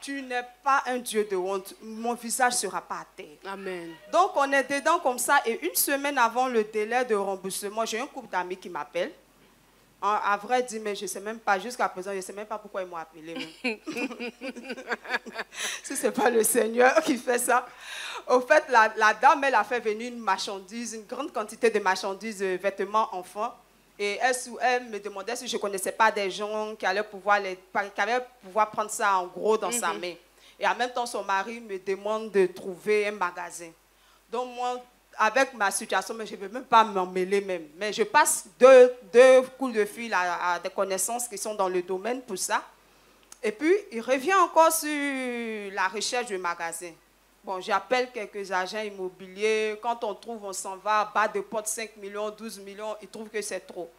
Tu n'es pas un Dieu de honte. Mon visage ne sera pas à terre. Amen. Donc, on est dedans comme ça. Et 1 semaine avant le délai de remboursement, j'ai un couple d'amis qui m'appelle. À vrai dire, mais je ne sais même pas, jusqu'à présent, je ne sais même pas pourquoi ils m'ont appelé. Si ce n'est pas le Seigneur qui fait ça. Au fait, la dame, elle a fait venir une marchandise, une grande quantité de marchandises, vêtements enfants. Et elle me demandait si je ne connaissais pas des gens qui allaient pouvoir prendre ça en gros dans sa main. Et en même temps, son mari me demande de trouver un magasin. Donc moi, avec ma situation, mais je ne veux même pas m'en mêler même. Mais je passe deux coups de fil à des connaissances qui sont dans le domaine pour ça. Et puis, il revient encore sur la recherche du magasin. Bon, j'appelle quelques agents immobiliers. Quand on trouve, on s'en va, bas de porte 5 millions, 12 millions. Ils trouvent que c'est trop.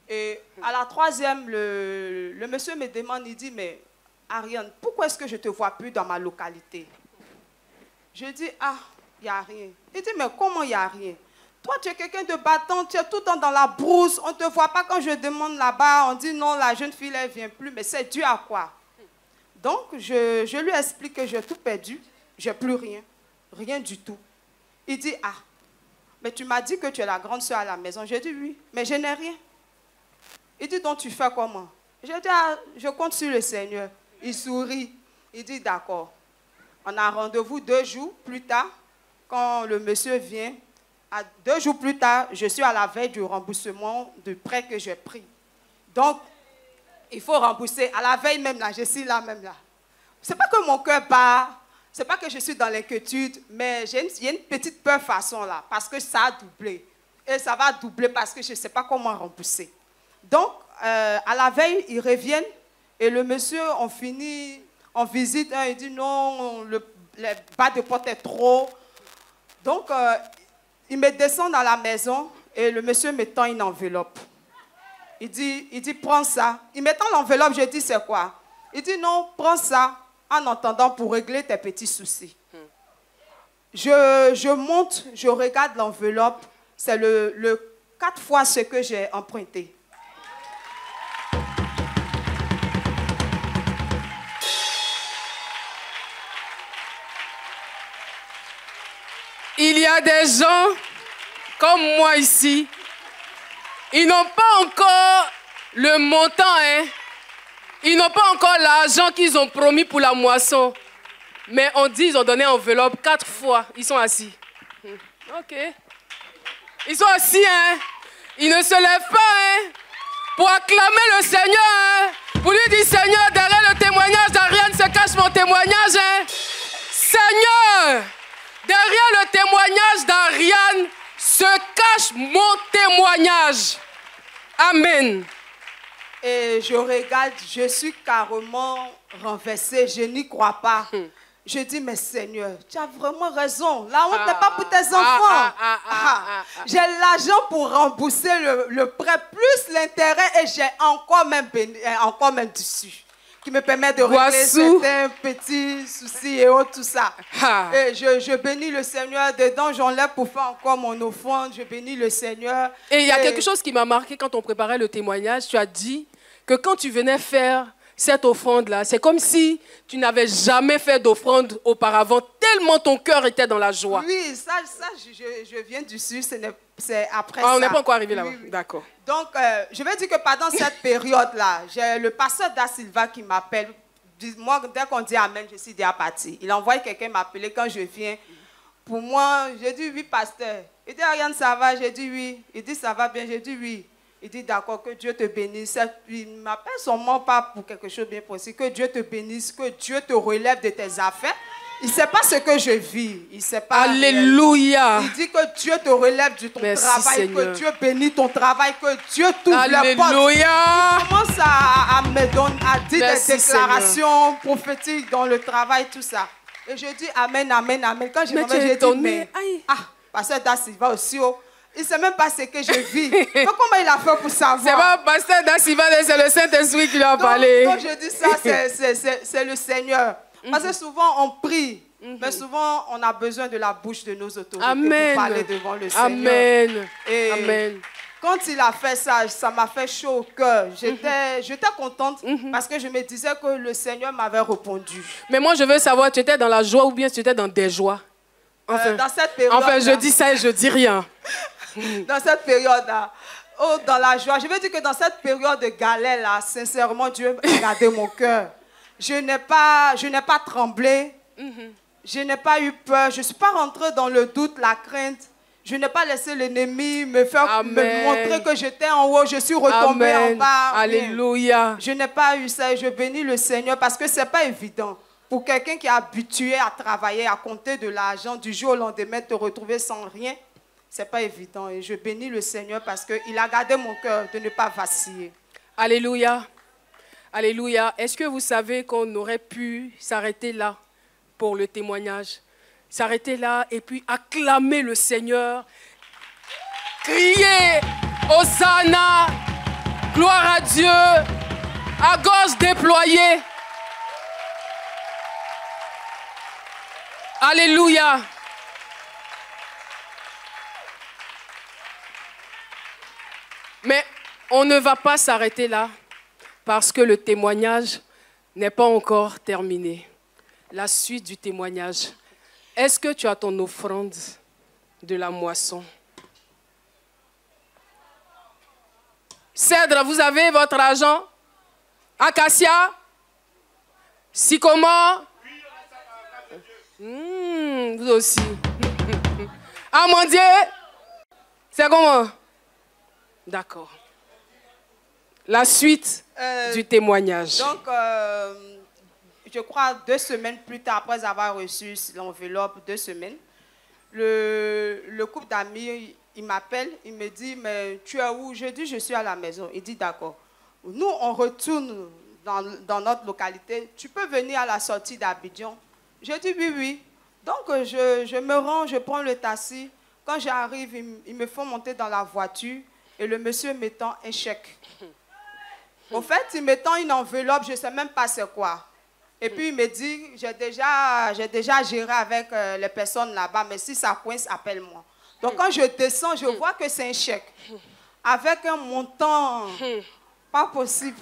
Et à la 3e, le monsieur me demande, il dit, mais Ariane, pourquoi est-ce que je ne te vois plus dans ma localité? Je dis, ah, il n'y a rien. Il dit, mais comment il n'y a rien? Toi, tu es quelqu'un de battant, tu es tout le temps dans la brousse, on ne te voit pas quand je demande là-bas, on dit non, la jeune fille, elle ne vient plus, mais c'est dû à quoi? Donc, je lui explique que j'ai tout perdu, j'ai plus rien, rien du tout. Il dit, ah, mais tu m'as dit que tu es la grande soeur à la maison. J'ai dit oui, mais je n'ai rien. Il dit, donc tu fais comment? J'ai dit, ah, je compte sur le Seigneur. Il sourit, il dit, d'accord. On a rendez-vous 2 jours plus tard, quand le monsieur vient. 2 jours plus tard, je suis à la veille du remboursement du prêt que j'ai pris. Donc, il faut rembourser. À la veille même là, je suis là même là. Ce n'est pas que mon cœur bat, ce n'est pas que je suis dans l'inquiétude, mais il y a une petite peur façon là, parce que ça a doublé. Et ça va doubler parce que je ne sais pas comment rembourser. Donc, à la veille, ils reviennent et le monsieur, on finit en visite, hein, il dit non, le bas de porte est trop. Donc, il me descend dans la maison et le monsieur me tend une enveloppe. Il dit, prends ça. Il me tend l'enveloppe, je dis, c'est quoi? Il dit, non, prends ça en attendant pour régler tes petits soucis. Je monte, je regarde l'enveloppe. C'est le 4 fois ce que j'ai emprunté. Il y a des gens comme moi ici, ils n'ont pas encore le montant, hein. Ils n'ont pas encore l'argent qu'ils ont promis pour la moisson. Mais on dit qu'ils ont donné enveloppe 4 fois. Ils sont assis. Ok. Ils sont assis, hein. Ils ne se lèvent pas, hein. Pour acclamer le Seigneur, hein. Pour lui dire, Seigneur, derrière le témoignage d'Ariane se cache mon témoignage, hein. Seigneur, derrière le témoignage d'Ariane se cache mon témoignage. Amen. Et je regarde, je suis carrément renversée, je n'y crois pas. Je dis, mais Seigneur, tu as vraiment raison. La honte n'est pas pour tes enfants. J'ai l'argent pour rembourser le prêt, plus l'intérêt, et j'ai encore même dessus, qui me permet de régler certains petits soucis et autres, tout ça. Et je bénis le Seigneur. Dedans, j'enlève pour faire encore mon offrande. Je bénis le Seigneur. Et il y a quelque chose qui m'a marqué quand on préparait le témoignage. Tu as dit que quand tu venais faire cette offrande-là, c'est comme si tu n'avais jamais fait d'offrande auparavant, tellement ton cœur était dans la joie. Oui, ça je viens dessus, c'est après ça. On n'est pas encore arrivé là-bas, oui. D'accord. Donc, je vais dire que pendant cette période-là, j'ai le pasteur Da Silva qui m'appelle. Moi, dès qu'on dit Amen, je suis déjà partie. Il envoie quelqu'un m'appeler quand je viens. Pour moi, je dis oui, pasteur. Il dit, Ariane, ça va? J'ai dit oui. Il dit, ça va bien? J'ai dit oui. Il dit, d'accord, que Dieu te bénisse. Il ne m'appelle seulement pas pour quelque chose de bien précis. Que Dieu te bénisse, que Dieu te relève de tes affaires. Il ne sait pas ce que je vis. Il sait pas. Alléluia. Il dit que Dieu te relève de ton travail, Seigneur. que Dieu bénit ton travail, que Dieu t'ouvre les portes. Alléluia. Il commence à me donner, à dire Merci, des déclarations prophétiques dans le travail, tout ça. Et je dis Amen, Amen, Amen. Quand je Mais reviens, tu es j'ai dit, étonné. mais, pasteur Da Silva aussi, oh, il ne sait même pas ce que je vis. Mais comment il a fait pour savoir? C'est pas pasteur Da Silva, c'est le Saint-Esprit qui lui a parlé. Donc je dis ça, c'est le Seigneur. Parce que souvent on prie, mais souvent on a besoin de la bouche de nos autorités pour parler devant le Seigneur. Amen. Et Amen. quand il a fait ça, ça m'a fait chaud au cœur. J'étais contente parce que je me disais que le Seigneur m'avait répondu. Mais moi, je veux savoir, tu étais dans la joie ou bien tu étais dans des joies? Enfin, dans cette période. Enfin, je dis ça et je dis rien. Dans cette période-là, dans la joie. Je veux dire que dans cette période de galère-là, sincèrement, Dieu a gardé mon cœur. Je n'ai pas tremblé. Je n'ai pas eu peur. Je ne suis pas rentrée dans le doute, la crainte. Je n'ai pas laissé l'ennemi me montrer que j'étais en haut. Je suis retombée en bas. Alléluia. Je n'ai pas eu ça et je bénis le Seigneur parce que ce n'est pas évident. Pour quelqu'un qui est habitué à travailler, à compter de l'argent, du jour au lendemain, te retrouver sans rien, ce n'est pas évident. Et je bénis le Seigneur parce qu'il a gardé mon cœur de ne pas vaciller. Alléluia. Alléluia. Est-ce que vous savez qu'on aurait pu s'arrêter là pour le témoignage? S'arrêter là et puis acclamer le Seigneur. Crier Hosanna, gloire à Dieu, à gorge déployée. Alléluia. Mais on ne va pas s'arrêter là parce que le témoignage n'est pas encore terminé. La suite du témoignage. Est-ce que tu as ton offrande de la moisson? Cèdre, vous avez votre argent? Acacia? Sycomore? Vous aussi. Amandier? C'est comment? D'accord. La suite du témoignage. Donc, je crois 2 semaines plus tard, après avoir reçu l'enveloppe, 2 semaines, le couple d'amis, il m'appelle, il me dit, mais tu es où? Je dis, je suis à la maison. Il dit, d'accord. nous, on retourne dans notre localité. Tu peux venir à la sortie d'Abidjan? Je dis oui, oui. Donc, je me rends, je prends le taxi. Quand j'arrive, ils me font monter dans la voiture et le monsieur m'étend un chèque. Au fait, il m'étend une enveloppe, je ne sais même pas c'est quoi. Et puis, il me dit, j'ai déjà géré avec les personnes là-bas, mais si ça coince, appelle-moi. Donc, quand je descends, je vois que c'est un chèque. Avec un montant pas possible.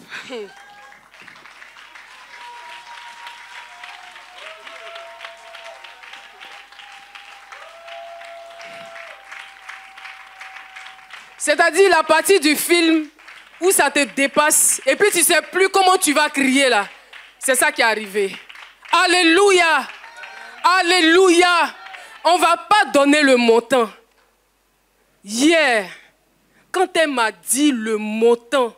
C'est-à-dire la partie du film où ça te dépasse et puis tu ne sais plus comment tu vas crier là. C'est ça qui est arrivé. Alléluia! Alléluia! On ne va pas donner le montant. Hier, quand elle m'a dit le montant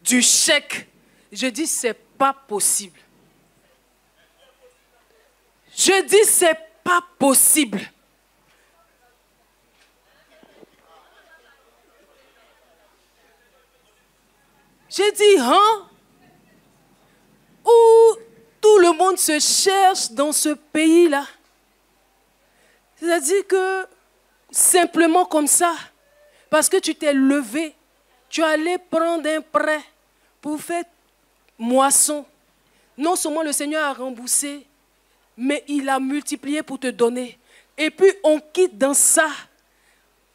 du chèque, je dis c'est pas possible. Je dis c'est pas possible. J'ai dit, hein? Où tout le monde se cherche dans ce pays-là. C'est-à-dire que simplement comme ça, parce que tu t'es levé, tu allais prendre un prêt pour faire moisson. Non seulement le Seigneur a remboursé, mais il a multiplié pour te donner. Et puis on quitte dans ça.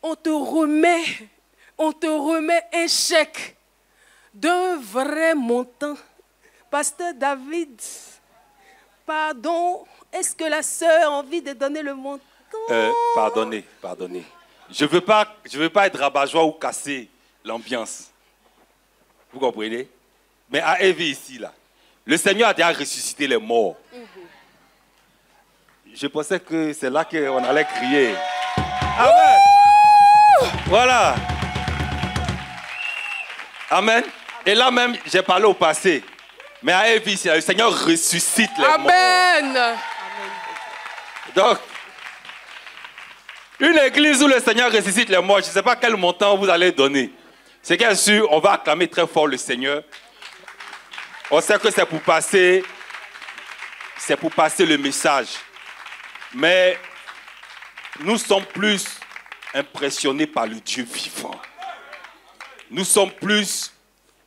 On te remet un chèque d'un vrai montant. Pasteur David, pardon, est-ce que la sœur a envie de donner le montant? Pardonnez. Je veux pas être rabat-joie ou casser l'ambiance. Vous comprenez? Mais à Evie ici, là, le Seigneur a déjà ressuscité les morts. Je pensais que c'est là qu'on allait crier. Amen. Voilà. Amen. Et là même, j'ai parlé au passé. Mais à Evie, le Seigneur ressuscite les morts. Amen. Donc, une église où le Seigneur ressuscite les morts, je ne sais pas quel montant vous allez donner. C'est bien sûr, on va acclamer très fort le Seigneur. On sait que c'est pour passer le message. Mais nous sommes plus impressionnés par le Dieu vivant. Nous sommes plus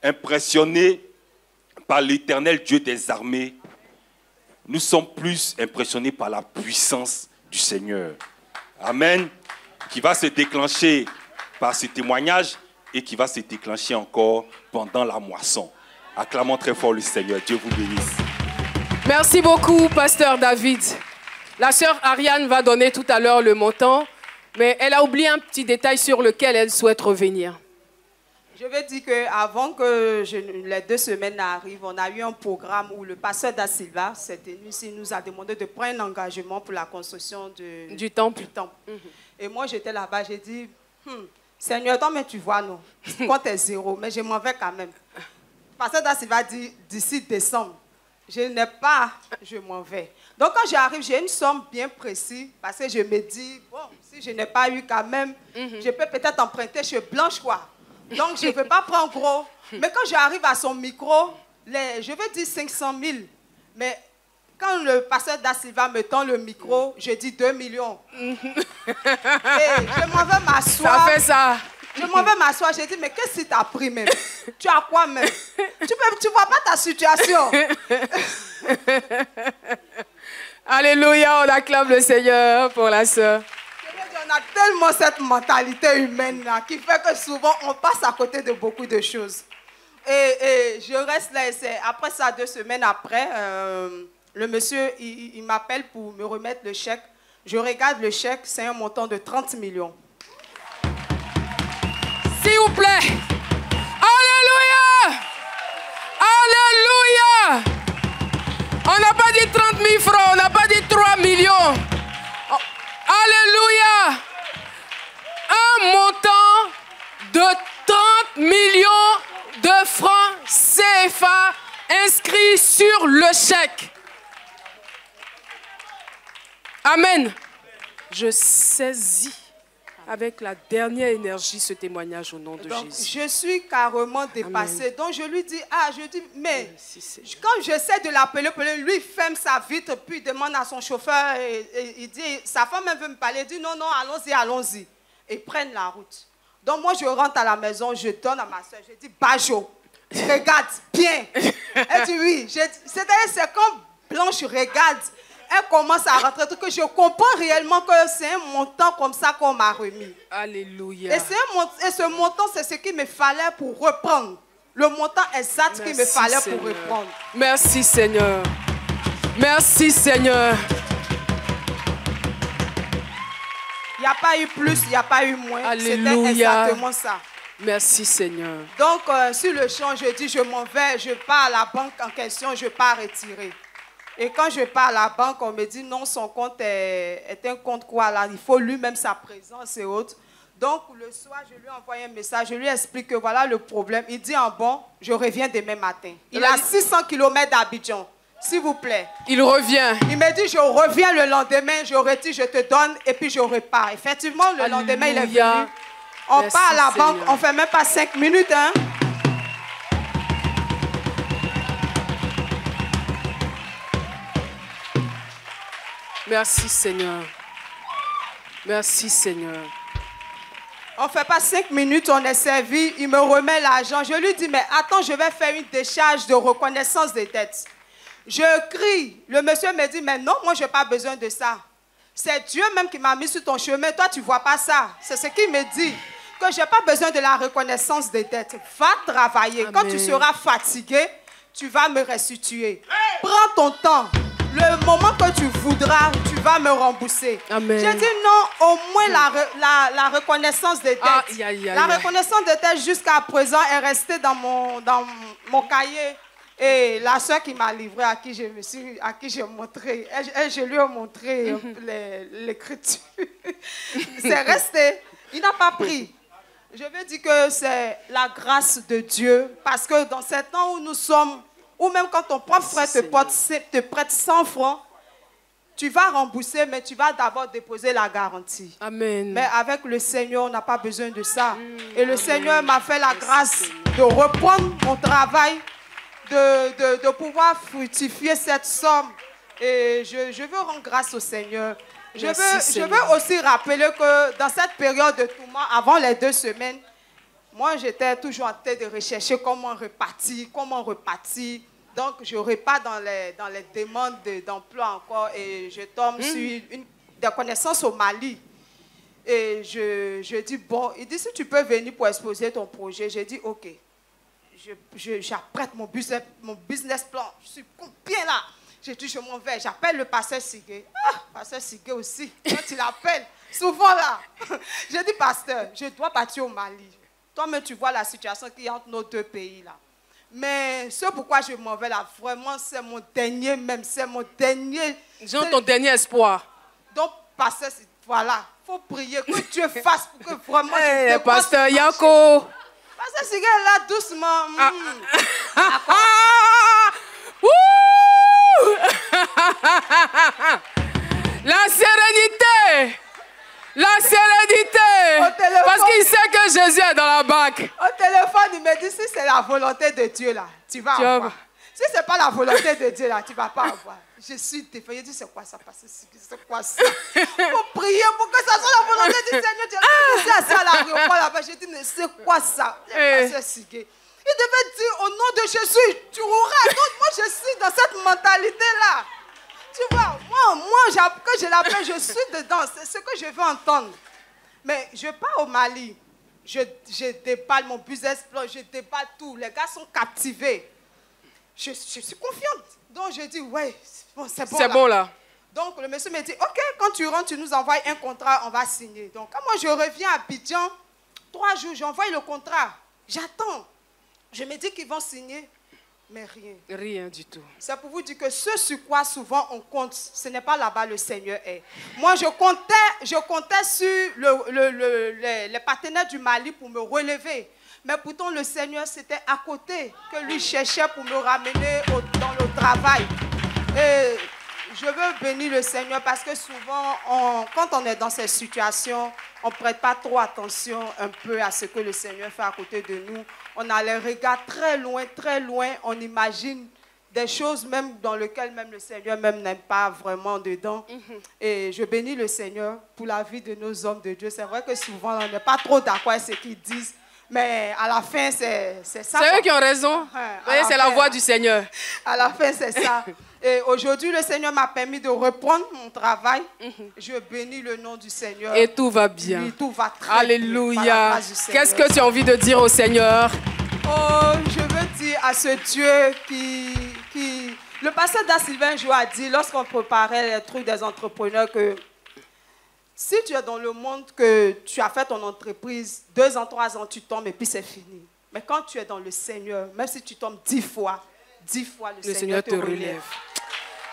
impressionnés par l'Éternel Dieu des armées. Nous sommes plus impressionnés par la puissance du Seigneur. Amen. Qui va se déclencher par ce témoignage et qui va se déclencher encore pendant la moisson. Acclamons très fort le Seigneur. Dieu vous bénisse. Merci beaucoup, Pasteur David. La sœur Ariane va donner tout à l'heure le montant, mais elle a oublié un petit détail sur lequel elle souhaite revenir. Je veux dire qu'avant que les 2 semaines arrivent, on a eu un programme où le pasteur Da Silva s'est tenu ici, nous a demandé de prendre un engagement pour la construction du temple. Et moi, j'étais là-bas, j'ai dit, Seigneur, toi, mais tu vois, non, compte est 0, mais je m'en vais quand même. Le pasteur Da Silva dit, d'ici décembre, je n'ai pas, je m'en vais. Donc, quand j'arrive, j'ai une somme bien précise, parce que je me dis, bon, si je n'ai pas eu quand même, je peux peut-être emprunter chez Blanche, quoi. Donc, je ne veux pas prendre gros. Mais quand j'arrive à son micro, je veux dire 500 000. Mais quand le pasteur Da Silva me tend le micro, je dis 2 millions. Et je m'en vais m'asseoir. Ça fait ça. Je m'en vais m'asseoir. J'ai dit, mais qu'est-ce que tu as pris même? Tu as quoi même? Tu ne vois pas ta situation. Alléluia, on acclame le Seigneur pour la sœur. On a tellement cette mentalité humaine là qui fait que souvent on passe à côté de beaucoup de choses. Et je reste là. Après ça, 2 semaines après, le monsieur il m'appelle pour me remettre le chèque. Je regarde le chèque, c'est un montant de 30 millions. S'il vous plaît. Alléluia. Alléluia. On n'a pas dit 30 000 francs, on n'a pas dit 3 millions. Alléluia. Un montant de 30 millions de francs CFA inscrits sur le chèque. Amen. Je saisis avec la dernière énergie ce témoignage au nom de Donc, Jésus. je suis carrément dépassée. Donc, je lui dis, mais Merci, Seigneur. quand j'essaie de l'appeler, lui, il ferme sa vitre, puis il demande à son chauffeur, et il dit, sa femme elle veut me parler, il dit, non, allons-y, allons-y. Et ils prennent la route. Donc, moi, je rentre à la maison, je donne à ma soeur, je dis, Bajo, regarde, bien. Elle dit, oui. C'est quand Blanche regarde, elle commence à rentrer, que je comprends réellement que c'est un montant comme ça qu'on m'a remis. Alléluia. Et ce montant, c'est ce qu'il me fallait pour reprendre. Le montant exact qu'il me fallait pour reprendre. Merci Seigneur. Merci Seigneur. Il n'y a pas eu plus, il n'y a pas eu moins. Alléluia. C'était exactement ça. Merci Seigneur. Donc, sur le champ, je dis, je m'en vais, je pars à la banque en question, je pars retirer. Et quand je pars à la banque, on me dit, non, son compte est un compte quoi là, il faut lui-même sa présence et autres. Donc, le soir, je lui envoie un message, je lui explique que voilà le problème. Il dit, bon, je reviens demain matin. Il a 600 km d'Abidjan, s'il vous plaît. Il revient. Il me dit, je reviens le lendemain, je retire, je te donne, et puis je repars. Effectivement, le lendemain, il est venu. On part à la banque, on ne fait même pas 5 minutes, hein. Merci Seigneur. Merci Seigneur. On ne fait pas 5 minutes, on est servi, il me remet l'argent. Je lui dis, mais attends, je vais faire une décharge de reconnaissance des dettes. Je crie, le monsieur me dit, mais non, moi je n'ai pas besoin de ça. C'est Dieu même qui m'a mis sur ton chemin, toi tu ne vois pas ça. C'est ce qu'il me dit, que je n'ai pas besoin de la reconnaissance des dettes. Va travailler, Amen. Quand tu seras fatigué, tu vas me restituer. Prends ton temps. Le moment que tu voudras, tu vas me rembourser. Amen. J'ai dit non, au moins la reconnaissance des dettes. La reconnaissance des dettes jusqu'à présent est restée dans mon cahier. Et la soeur qui m'a livré, à qui j'ai montré, je lui ai montré l'écriture. C'est resté. Il n'a pas pris. Je veux dire que c'est la grâce de Dieu. Parce que dans ces temps où nous sommes, ou même quand ton propre frère te prête 100 francs, tu vas rembourser, mais tu vas d'abord déposer la garantie. Amen. Mais avec le Seigneur, on n'a pas besoin de ça. Et le Seigneur m'a fait la grâce de reprendre mon travail, de pouvoir fructifier cette somme. Et je veux rendre grâce au Seigneur. Je veux aussi rappeler que dans cette période de tourment, avant les 2 semaines, moi, j'étais toujours en train de rechercher comment repartir. Donc, je repars dans les demandes d'emploi encore et je tombe sur des connaissances au Mali. Et je dis, bon, il dit, si tu peux venir pour exposer ton projet, j'ai dit, ok. J'apprête mon business plan. Je suis bien là. J'ai dit, je m'en vais. J'appelle le pasteur Sigué. Pasteur Sigué aussi. Quand il appelle, souvent là. J'ai dit, pasteur, je dois partir au Mali. Toi-même, tu vois la situation qu'il y a entre nos 2 pays là. Mais ce pourquoi je m'en vais là, vraiment, c'est mon dernier même. C'est mon dernier. Genre ton dernier espoir. Donc, pasteur, voilà. Il faut prier que Dieu fasse pour que vraiment. Hey, pasteur Yako. Pasteur Sigué là, doucement. La sérénité. La sérénité. Parce qu'il sait que Jésus est dans la banque. Au téléphone, il me dit, si c'est la volonté de Dieu là, tu vas avoir. Si ce n'est pas la volonté de Dieu là, tu ne vas pas avoir. Je suis défaillant. Je dis, c'est quoi ça? C'est quoi ça? Il faut prier pour que ça soit la volonté du Seigneur. Je suis assis à l'aéroport là-bas. Je dis, mais c'est quoi ça? Il devait dire, au nom de Jésus, tu auras. Donc moi, je suis dans cette mentalité-là. Tu vois, moi, que je l'appelle, je suis dedans. C'est ce que je veux entendre. Mais je pars au Mali. Je déballe mon business plan, je déballe tout. Les gars sont captivés. Je suis confiante. Donc, je dis, ouais, c'est bon. C'est bon là. Donc, le monsieur me dit, ok, quand tu rentres, tu nous envoies un contrat, on va signer. Donc, quand moi, je reviens à Abidjan, 3 jours, j'envoie le contrat. J'attends. Je me dis qu'ils vont signer. Mais rien. Rien du tout. C'est pour vous dire que ce sur quoi souvent on compte, ce n'est pas là-bas le Seigneur est. Moi, je comptais sur les partenaires du Mali pour me relever. Mais pourtant, le Seigneur, c'était à côté que lui cherchait pour me ramener dans le travail. Et Je veux bénir le Seigneur parce que souvent, quand on est dans ces situations, on ne prête pas trop attention un peu à ce que le Seigneur fait à côté de nous. On a les regards très loin, on imagine des choses même dans lesquelles même le Seigneur même n'aime pas vraiment dedans. Et je bénis le Seigneur pour la vie de nos hommes de Dieu. C'est vrai que souvent, on n'est pas trop d'accord avec ce qu'ils disent, mais à la fin, c'est ça. C'est eux qui ont raison. Vous voyez, c'est la voix du Seigneur. À la fin, c'est ça. Et aujourd'hui, le Seigneur m'a permis de reprendre mon travail. Je bénis le nom du Seigneur. Et tout va bien. Oui, tout va très Alléluia. bien. par la grâce du Seigneur. Qu'est-ce que tu as envie de dire au Seigneur? Oh, je veux dire à ce Dieu qui... Le pasteur Da Sylvain Joe a dit, lorsqu'on préparait les trucs des entrepreneurs, que si tu es dans le monde, que tu as fait ton entreprise, 2 ans, 3 ans, tu tombes et puis c'est fini. Mais quand tu es dans le Seigneur, même si tu tombes 10 fois, le Seigneur te relève.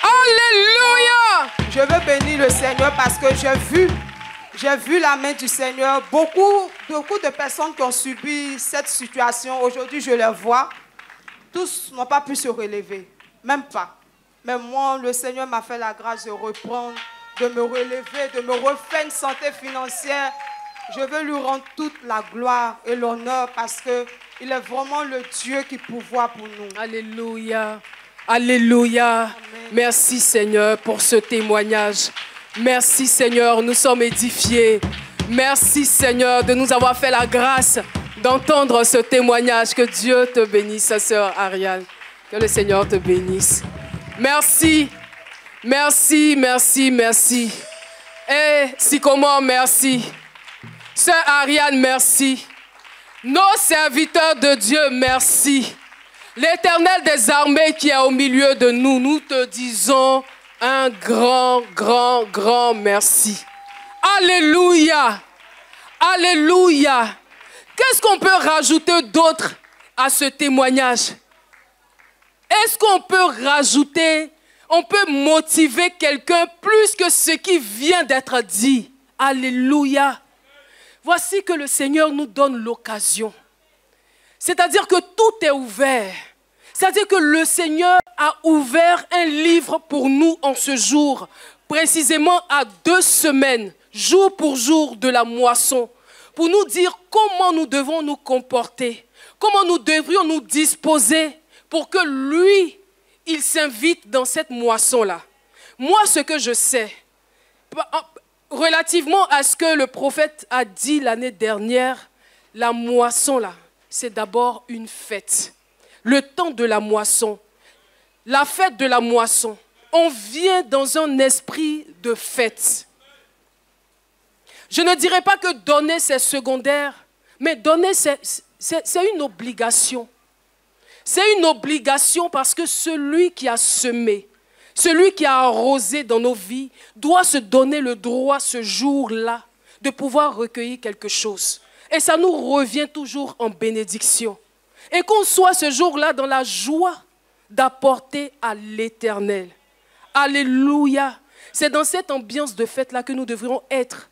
Alléluia! Je veux bénir le Seigneur parce que j'ai vu la main du Seigneur. Beaucoup de personnes qui ont subi cette situation, aujourd'hui je les vois, tous n'ont pas pu se relever, même pas. Mais moi, le Seigneur m'a fait la grâce de reprendre, de me relever, de me refaire une santé financière. Je veux lui rendre toute la gloire et l'honneur parce qu'il est vraiment le Dieu qui pourvoit pour nous. Alléluia. Alléluia. Amen. Merci Seigneur pour ce témoignage. Merci Seigneur, nous sommes édifiés. Merci Seigneur de nous avoir fait la grâce d'entendre ce témoignage. Que Dieu te bénisse, sa sœur Ariane. Que le Seigneur te bénisse. Merci. Merci, merci, merci. Et Sycomore, merci. Sœur Ariane, merci. Nos serviteurs de Dieu, merci. L'Éternel des armées qui est au milieu de nous, nous te disons un grand merci. Alléluia. Alléluia. Qu'est-ce qu'on peut rajouter d'autre à ce témoignage? Est-ce qu'on peut rajouter, on peut motiver quelqu'un plus que ce qui vient d'être dit? Alléluia. Voici que le Seigneur nous donne l'occasion. C'est-à-dire que tout est ouvert. C'est-à-dire que le Seigneur a ouvert un livre pour nous en ce jour, précisément à 2 semaines, jour pour jour de la moisson, pour nous dire comment nous devons nous comporter, comment nous devrions nous disposer pour que lui, il s'invite dans cette moisson-là. Moi, ce que je sais, relativement à ce que le prophète a dit l'année dernière, la moisson-là, c'est d'abord une fête. Le temps de la moisson, la fête de la moisson, on vient dans un esprit de fête. Je ne dirais pas que donner c'est secondaire, mais donner c'est une obligation. C'est une obligation parce que celui qui a semé, celui qui a arrosé dans nos vies, doit se donner le droit ce jour-là de pouvoir recueillir quelque chose. Et ça nous revient toujours en bénédiction. Et qu'on soit ce jour-là dans la joie d'apporter à l'Éternel. Alléluia. C'est dans cette ambiance de fête-là que nous devrions être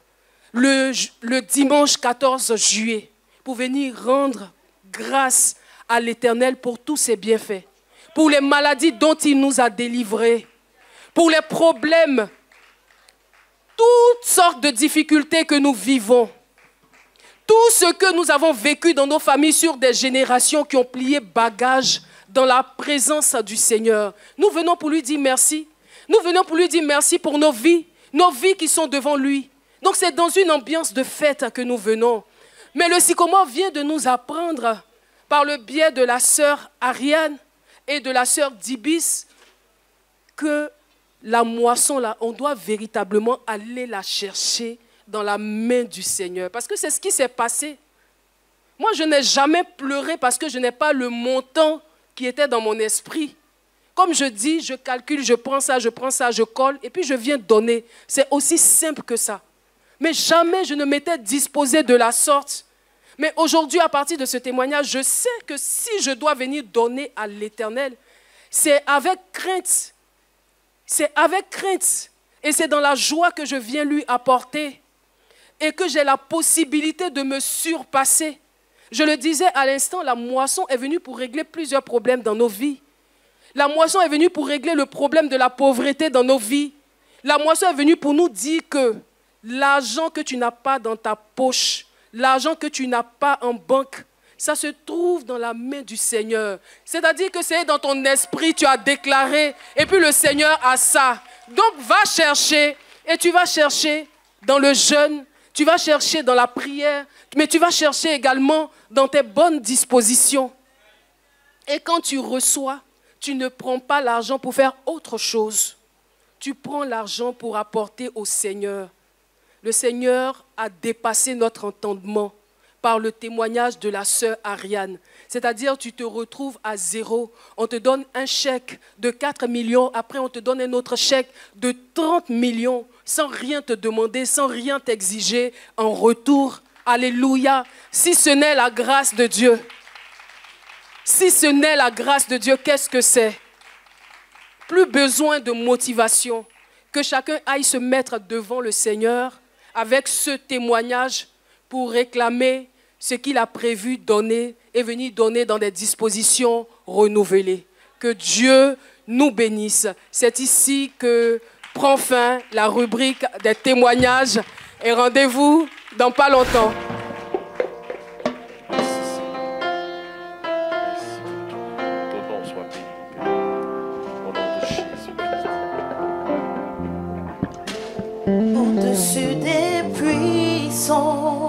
le dimanche 14 juillet pour venir rendre grâce à l'Éternel pour tous ses bienfaits, pour les maladies dont il nous a délivrés, pour les problèmes, toutes sortes de difficultés que nous vivons. Tout ce que nous avons vécu dans nos familles sur des générations qui ont plié bagage dans la présence du Seigneur. Nous venons pour lui dire merci. Nous venons pour lui dire merci pour nos vies qui sont devant lui. Donc c'est dans une ambiance de fête que nous venons. Mais le Sycomore vient de nous apprendre par le biais de la sœur Ariane et de la sœur Dibis que la moisson là, on doit véritablement aller la chercher dans la main du Seigneur. Parce que c'est ce qui s'est passé. Moi, je n'ai jamais pleuré parce que je n'ai pas le montant qui était dans mon esprit. Comme je dis, je calcule, je prends ça, je colle, et puis je viens donner. C'est aussi simple que ça. Mais jamais je ne m'étais disposé de la sorte. Mais aujourd'hui, à partir de ce témoignage, je sais que si je dois venir donner à l'Éternel, c'est avec crainte. C'est avec crainte. Et c'est dans la joie que je viens lui apporter. Et que j'ai la possibilité de me surpasser. Je le disais à l'instant, la moisson est venue pour régler plusieurs problèmes dans nos vies. La moisson est venue pour régler le problème de la pauvreté dans nos vies. La moisson est venue pour nous dire que l'argent que tu n'as pas dans ta poche, l'argent que tu n'as pas en banque, ça se trouve dans la main du Seigneur. C'est-à-dire que c'est dans ton esprit, tu as déclaré, et puis le Seigneur a ça. Donc va chercher, et tu vas chercher dans le jeûne, tu vas chercher dans la prière, mais tu vas chercher également dans tes bonnes dispositions. Et quand tu reçois, tu ne prends pas l'argent pour faire autre chose. Tu prends l'argent pour apporter au Seigneur. Le Seigneur a dépassé notre entendement par le témoignage de la sœur Ariane. C'est-à-dire, tu te retrouves à zéro. On te donne un chèque de 4 millions. Après, on te donne un autre chèque de 30 millions sans rien te demander, sans rien t'exiger en retour. Alléluia. Si ce n'est la grâce de Dieu. Si ce n'est la grâce de Dieu, qu'est-ce que c'est? Plus besoin de motivation. Que chacun aille se mettre devant le Seigneur avec ce témoignage pour réclamer ce qu'il a prévu donner et venir donner dans des dispositions renouvelées. Que Dieu nous bénisse. C'est ici que prend fin la rubrique des témoignages et rendez-vous dans pas longtemps. Au-dessus des puissants,